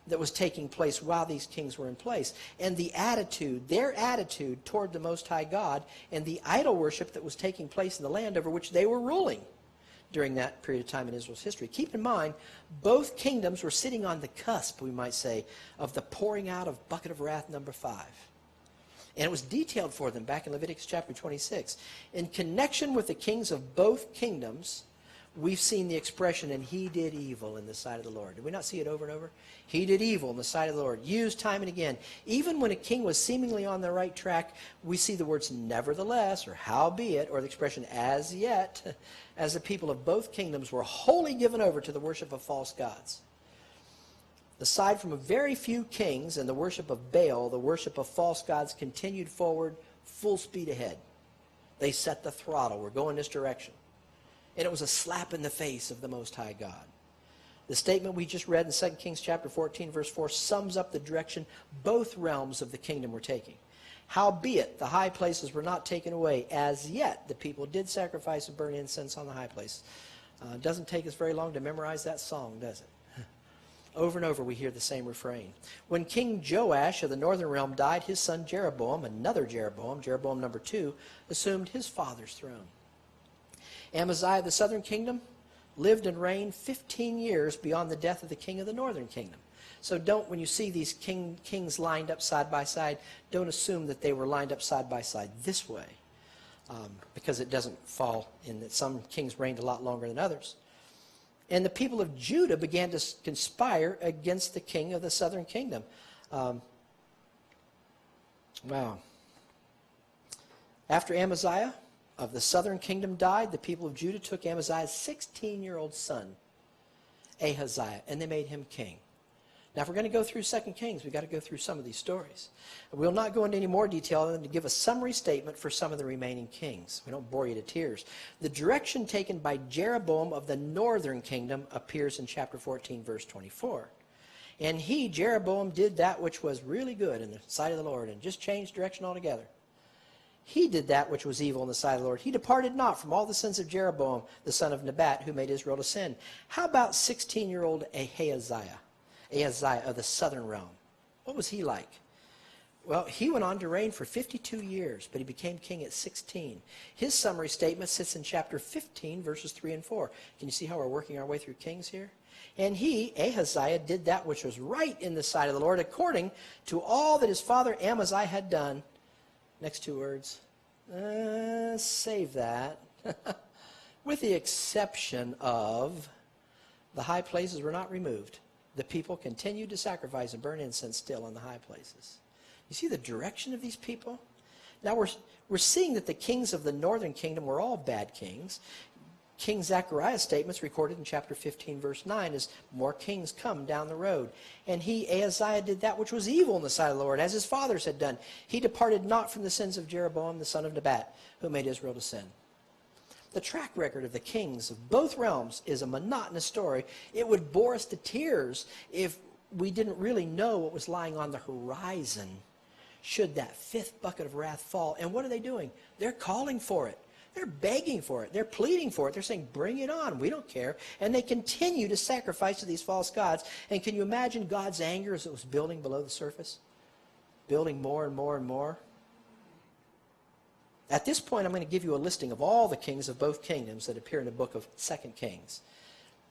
that was taking place while these kings were in place, and the attitude, their attitude toward the Most High God, and the idol worship that was taking place in the land over which they were ruling during that period of time in Israel's history. Keep in mind, both kingdoms were sitting on the cusp, we might say, of the pouring out of bucket of wrath number 5. And it was detailed for them back in Leviticus chapter 26. In connection with the kings of both kingdoms, we've seen the expression, "and he did evil in the sight of the Lord." Did we not see it over and over? He did evil in the sight of the Lord, used time and again. Even when a king was seemingly on the right track, we see the words "nevertheless" or "howbeit," or the expression "as yet," as the people of both kingdoms were wholly given over to the worship of false gods. Aside from a very few kings and the worship of Baal, the worship of false gods continued forward full speed ahead. They set the throttle. We're going this direction. And it was a slap in the face of the Most High God. The statement we just read in 2 Kings chapter 14, verse 4, sums up the direction both realms of the kingdom were taking. "Howbeit the high places were not taken away, as yet the people did sacrifice and burn incense on the high place." It doesn't take us very long to memorize that song, does it? Over and over we hear the same refrain. When King Joash of the northern realm died, his son Jeroboam, another Jeroboam, Jeroboam number 2, assumed his father's throne. Amaziah of the southern kingdom lived and reigned 15 years beyond the death of the king of the northern kingdom. So when you see these kings lined up side by side, don't assume that they were lined up side by side this way, because it doesn't fall in that some kings reigned a lot longer than others. And the people of Judah began to conspire against the king of the southern kingdom. After Amaziah of the southern kingdom died, the people of Judah took Amaziah's 16-year-old son, Ahaziah, and they made him king. Now, if we're going to go through 2 Kings, we've got to go through some of these stories. We'll not go into any more detail other than to give a summary statement for some of the remaining kings. We don't bore you to tears. The direction taken by Jeroboam of the northern kingdom appears in chapter 14, verse 24. "And he, Jeroboam, did that which was really good in the sight of the Lord," and just changed direction altogether. "He did that which was evil in the sight of the Lord. He departed not from all the sins of Jeroboam, the son of Nebat, who made Israel to sin." How about 16-year-old Ahaziah of the southern realm? What was he like? Well, he went on to reign for 52 years, but he became king at 16. His summary statement sits in chapter 15, verses 3 and 4. Can you see how we're working our way through kings here? "And he, Ahaziah, did that which was right in the sight of the Lord, according to all that his father Amaziah had done." Next two words. Save that. "With the exception of The high places were not removed. The people continued to sacrifice and burn incense still in the high places. You see the direction of these people? Now we're seeing that the kings of the northern kingdom were all bad kings. King Zechariah's statements recorded in chapter 15, verse 9, as more kings come down the road. And he, Ahaziah, did that which was evil in the sight of the Lord, as his fathers had done. He departed not from the sins of Jeroboam, the son of Nebat, who made Israel to sin. The track record of the kings of both realms is a monotonous story. It would bore us to tears if we didn't really know what was lying on the horizon should that fifth bucket of wrath fall. And what are they doing? They're calling for it. They're begging for it. They're pleading for it. They're saying, bring it on. We don't care. And they continue to sacrifice to these false gods. And can you imagine God's anger as it was building below the surface? Building more and more and more. At this point, I'm going to give you a listing of all the kings of both kingdoms that appear in the book of 2 Kings.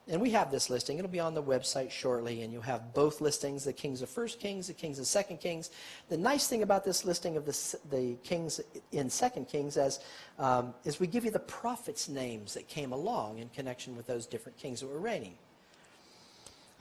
And we have this listing. It'll be on the website shortly, and you'll have both listings, the kings of 1 Kings, the kings of 2 Kings. The nice thing about this listing of the kings in 2 Kings is we give you the prophets' names that came along in connection with those different kings that were reigning.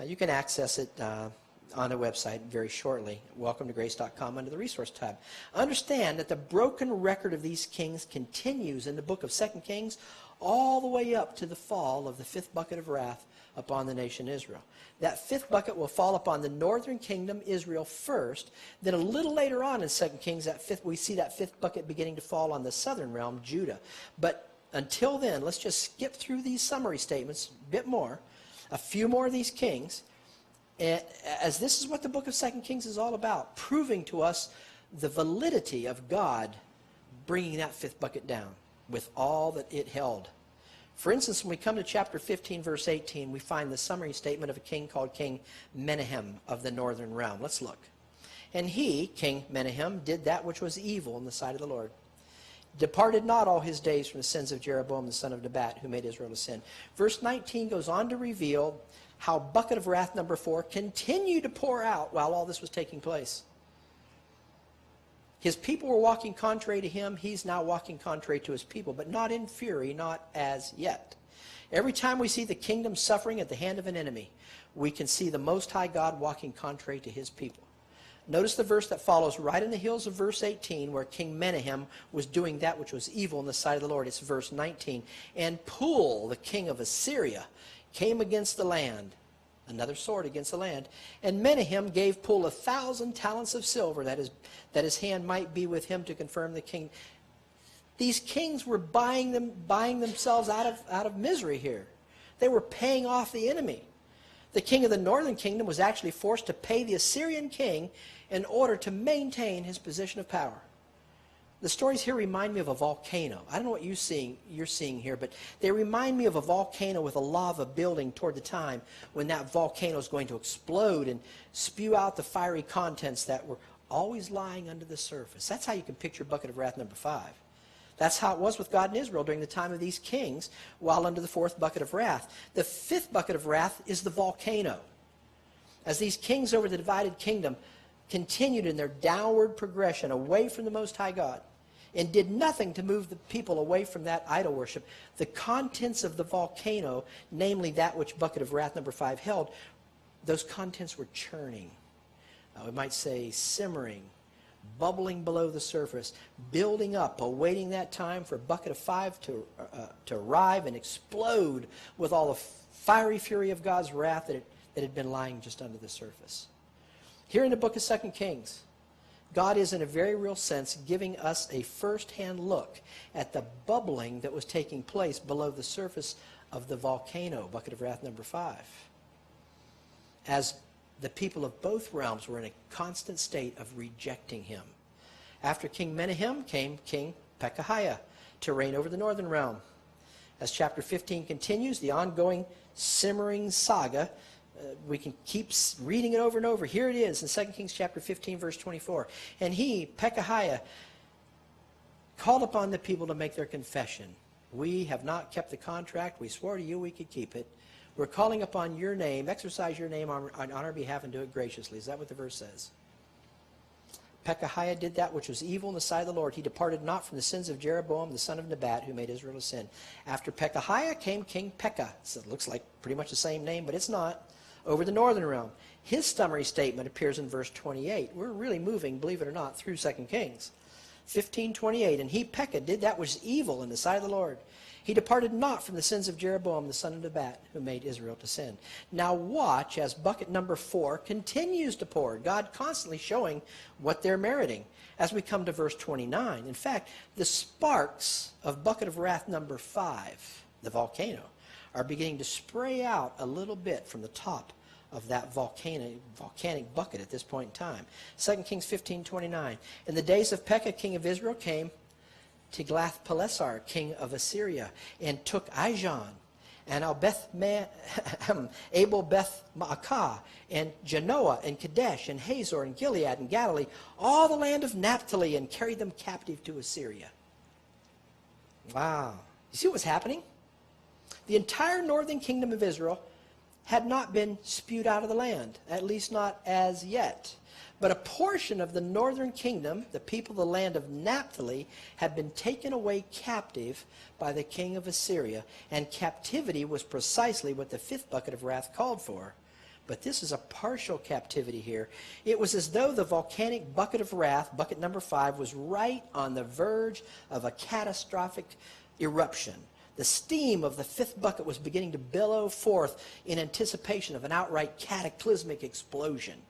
You can access it on the website very shortly. WelcomeToGrace.com under the Resource tab. Understand that the broken record of these kings continues in the book of 2 Kings all the way up to the fall of the fifth bucket of wrath upon the nation Israel. That fifth bucket will fall upon the northern kingdom, Israel, first. Then a little later on in 2 Kings, we see that fifth bucket beginning to fall on the southern realm, Judah. But until then, let's just skip through these summary statements a bit more, a few more of these kings, as this is what the book of 2 Kings is all about, proving to us the validity of God bringing that fifth bucket down with all that it held. For instance, when we come to chapter 15, verse 18, we find the summary statement of a king called King Menahem of the northern realm. Let's look. And he, King Menahem, did that which was evil in the sight of the Lord. Departed not all his days from the sins of Jeroboam the son of Nebat, who made Israel to sin. Verse 19 goes on to reveal how bucket of wrath number 4 continued to pour out while all this was taking place. His people were walking contrary to him. He's now walking contrary to his people, but not in fury, not as yet. Every time we see the kingdom suffering at the hand of an enemy, we can see the Most High God walking contrary to his people. Notice the verse that follows right in the heels of verse 18, where King Menahem was doing that which was evil in the sight of the Lord. It's verse 19. And Pul, the king of Assyria, came against the land. Another sword against the land. And Menahem gave Pul 1,000 talents of silver, that his hand might be with him to confirm the king. These kings were buying themselves out of misery here. They were paying off the enemy. The king of the northern kingdom was actually forced to pay the Assyrian king in order to maintain his position of power. The stories here remind me of a volcano. I don't know what you're seeing here, but they remind me of a volcano with a lava building toward the time when that volcano is going to explode and spew out the fiery contents that were always lying under the surface. That's how you can picture bucket of wrath number 5. That's how it was with God and Israel during the time of these kings while under the fourth bucket of wrath. The fifth bucket of wrath is the volcano. As these kings over the divided kingdom continued in their downward progression away from the Most High God and did nothing to move the people away from that idol worship, the contents of the volcano, namely that which bucket of wrath number 5 held, those contents were churning. We might say simmering, bubbling below the surface, building up, awaiting that time for bucket of 5 to arrive and explode with all the fiery fury of God's wrath that had been lying just under the surface. Here in the book of 2 Kings, God is in a very real sense giving us a first-hand look at the bubbling that was taking place below the surface of the volcano, bucket of wrath number 5. As the people of both realms were in a constant state of rejecting him. After King Menahem came King Pekahiah to reign over the northern realm. As chapter 15 continues, the ongoing simmering saga, we can keep reading it over and over. Here it is in 2 Kings chapter 15, verse 24. And he, Pekahiah, called upon the people to make their confession. We have not kept the contract. We swore to you we could keep it. We're calling upon your name, exercise your name on our behalf and do it graciously. Is that what the verse says? Pekahiah did that which was evil in the sight of the Lord. He departed not from the sins of Jeroboam, the son of Nebat, who made Israel to sin. After Pekahiah came King Pekah. So it looks like pretty much the same name, but it's not. Over the northern realm. His summary statement appears in verse 28. We're really moving, believe it or not, through 2 Kings. 15:28. And he, Pekah, did that which is evil in the sight of the Lord. He departed not from the sins of Jeroboam, the son of Nebat, who made Israel to sin. Now watch as bucket number 4 continues to pour. God constantly showing what they're meriting as we come to verse 29. In fact, the sparks of bucket of wrath number 5, the volcano, are beginning to spray out a little bit from the top of that volcanic bucket at this point in time. 2 Kings 15:29. In the days of Pekah, king of Israel, came Tiglath-Pileser, king of Assyria, and took Ijon, and Abel-Beth-Maacah, and Genoa, and Kadesh, and Hazor, and Gilead, and Galilee, all the land of Naphtali, and carried them captive to Assyria. Wow. You see what was happening? The entire northern kingdom of Israel had not been spewed out of the land, at least not as yet. But a portion of the northern kingdom, the people of the land of Naphtali, had been taken away captive by the king of Assyria, and captivity was precisely what the 5th bucket of wrath called for. But this is a partial captivity here. It was as though the volcanic bucket of wrath, bucket number 5, was right on the verge of a catastrophic eruption. The steam of the 5th bucket was beginning to billow forth in anticipation of an outright cataclysmic explosion.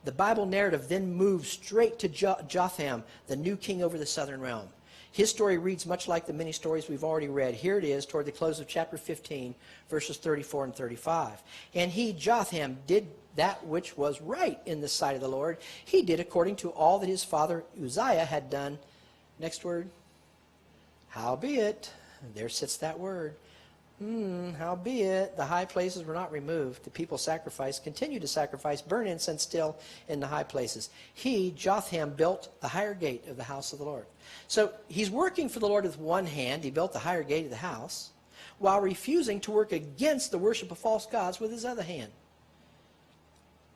The Bible narrative then moves straight to Jotham, the new king over the southern realm. His story reads much like the many stories we've already read. Here it is toward the close of chapter 15, verses 34 and 35. And he, Jotham, did that which was right in the sight of the Lord. He did according to all that his father Uzziah had done. Next word. Howbeit, there sits that word. Howbeit, the high places were not removed. The people sacrificed, continued to sacrifice, burn incense still in the high places. He, Jotham, built the higher gate of the house of the Lord. So he's working for the Lord with one hand. He built the higher gate of the house, while refusing to work against the worship of false gods with his other hand.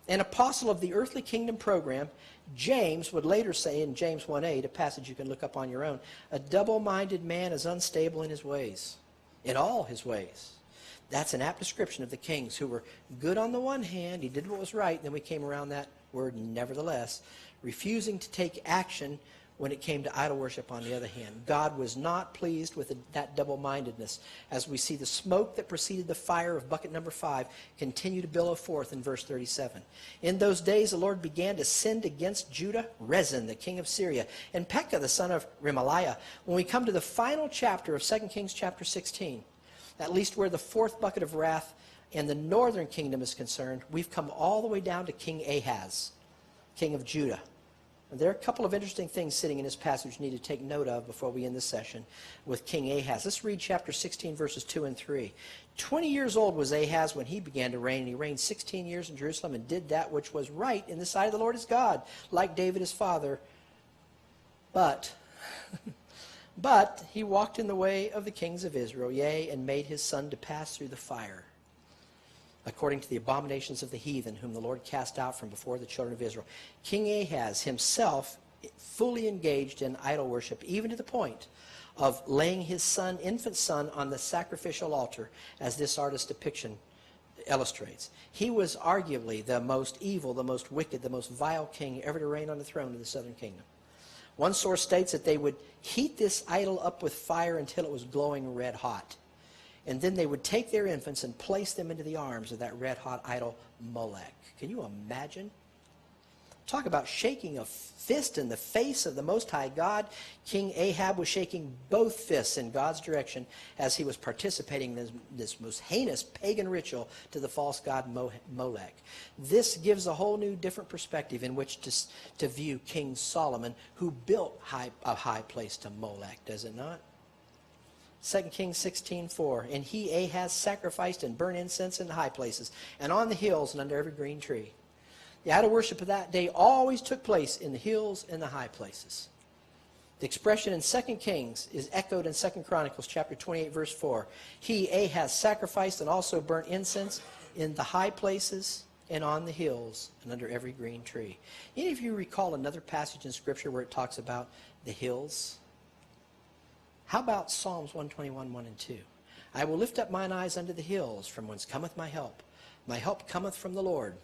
An apostle of the earthly kingdom program, James would later say in James 1:8, a passage you can look up on your own, a double-minded man is unstable in his ways. In all his ways. That's an apt description of the kings who were good on the one hand, he did what was right, and then we came around that word nevertheless, refusing to take action when it came to idol worship on the other hand. God was not pleased with that double-mindedness, as we see the smoke that preceded the fire of bucket number 5 continue to billow forth in verse 37. In those days the Lord began to send against Judah Rezin, the king of Syria, and Pekah, the son of Remaliah. When we come to the final chapter of 2 Kings chapter 16, at least where the 4th bucket of wrath and the northern kingdom is concerned, we've come all the way down to King Ahaz, king of Judah. And there are a couple of interesting things sitting in this passage you need to take note of before we end this session with King Ahaz. Let's read chapter 16, verses 2 and 3. 20 years old was Ahaz when he began to reign, and he reigned 16 years in Jerusalem and did that which was right in the sight of the Lord his God, like David his father. But he walked in the way of the kings of Israel, yea, and made his son to pass through the fire, according to the abominations of the heathen, whom the Lord cast out from before the children of Israel. King Ahaz himself fully engaged in idol worship, even to the point of laying his infant son, on the sacrificial altar, as this artist's depiction illustrates. He was arguably the most evil, the most wicked, the most vile king ever to reign on the throne of the southern kingdom. One source states that they would heat this idol up with fire until it was glowing red hot. And then they would take their infants and place them into the arms of that red-hot idol Molech. Can you imagine? Talk about shaking a fist in the face of the Most High God. King Ahab was shaking both fists in God's direction as he was participating in this most heinous pagan ritual to the false god Molech. This gives a whole new different perspective in which to view King Solomon, who built a high place to Molech, does it not? 2 Kings 16:4, and he, Ahaz, sacrificed and burnt incense in the high places, and on the hills and under every green tree. The idol worship of that day always took place in the hills and the high places. The expression in 2 Kings is echoed in 2 Chronicles chapter 28, verse 4. He, Ahaz, sacrificed and also burnt incense in the high places and on the hills and under every green tree. Any of you recall another passage in Scripture where it talks about the hills? How about Psalms 121, 1 and 2? I will lift up mine eyes unto the hills, from whence cometh my help. My help cometh from the Lord,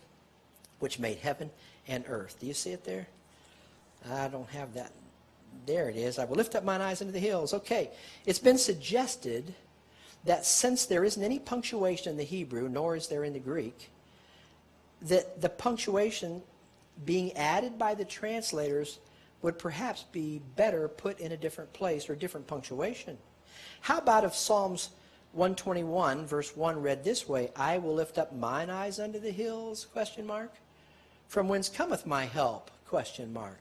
which made heaven and earth. Do you see it there? I don't have that. There it is. I will lift up mine eyes unto the hills. Okay, it's been suggested that since there isn't any punctuation in the Hebrew, nor is there in the Greek, that the punctuation being added by the translators would perhaps be better put in a different place or different punctuation. How about if Psalms 121 verse 1 read this way, I will lift up mine eyes unto the hills, question mark. From whence cometh my help, question mark.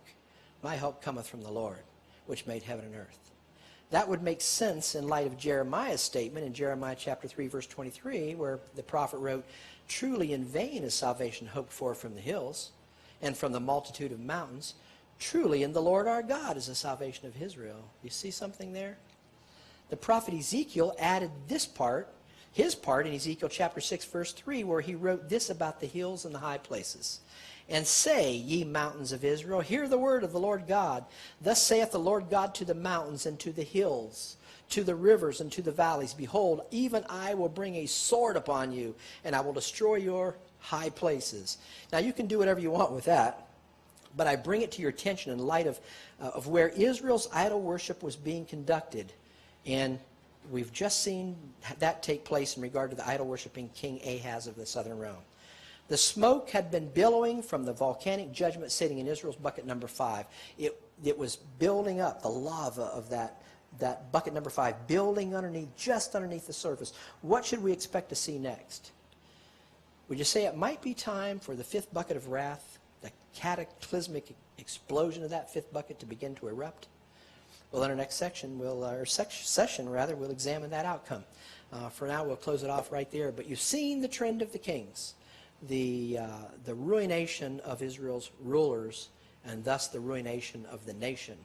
My help cometh from the Lord, which made heaven and earth. That would make sense in light of Jeremiah's statement in Jeremiah chapter 3 verse 23, where the prophet wrote, truly in vain is salvation hoped for from the hills and from the multitude of mountains. Truly in the Lord our God is the salvation of Israel. You see something there? The prophet Ezekiel added this part, his part in Ezekiel chapter 6 verse 3, where he wrote this about the hills and the high places. And say, ye mountains of Israel, hear the word of the Lord God. Thus saith the Lord God to the mountains and to the hills, to the rivers and to the valleys. Behold, even I will bring a sword upon you, and I will destroy your high places. Now you can do whatever you want with that, but I bring it to your attention in light of where Israel's idol worship was being conducted. And we've just seen that take place in regard to the idol worshiping King Ahaz of the southern realm. The smoke had been billowing from the volcanic judgment sitting in Israel's bucket number 5. It was building up, the lava of that bucket number 5, building underneath, just underneath the surface. What should we expect to see next? Would you say it might be time for the 5th bucket of wrath, the cataclysmic explosion of that 5th bucket to begin to erupt? Well, in our next section, session, we'll examine that outcome. For now, we'll close it off right there. But you've seen the trend of the kings. The ruination of Israel's rulers, and thus the ruination of the nation.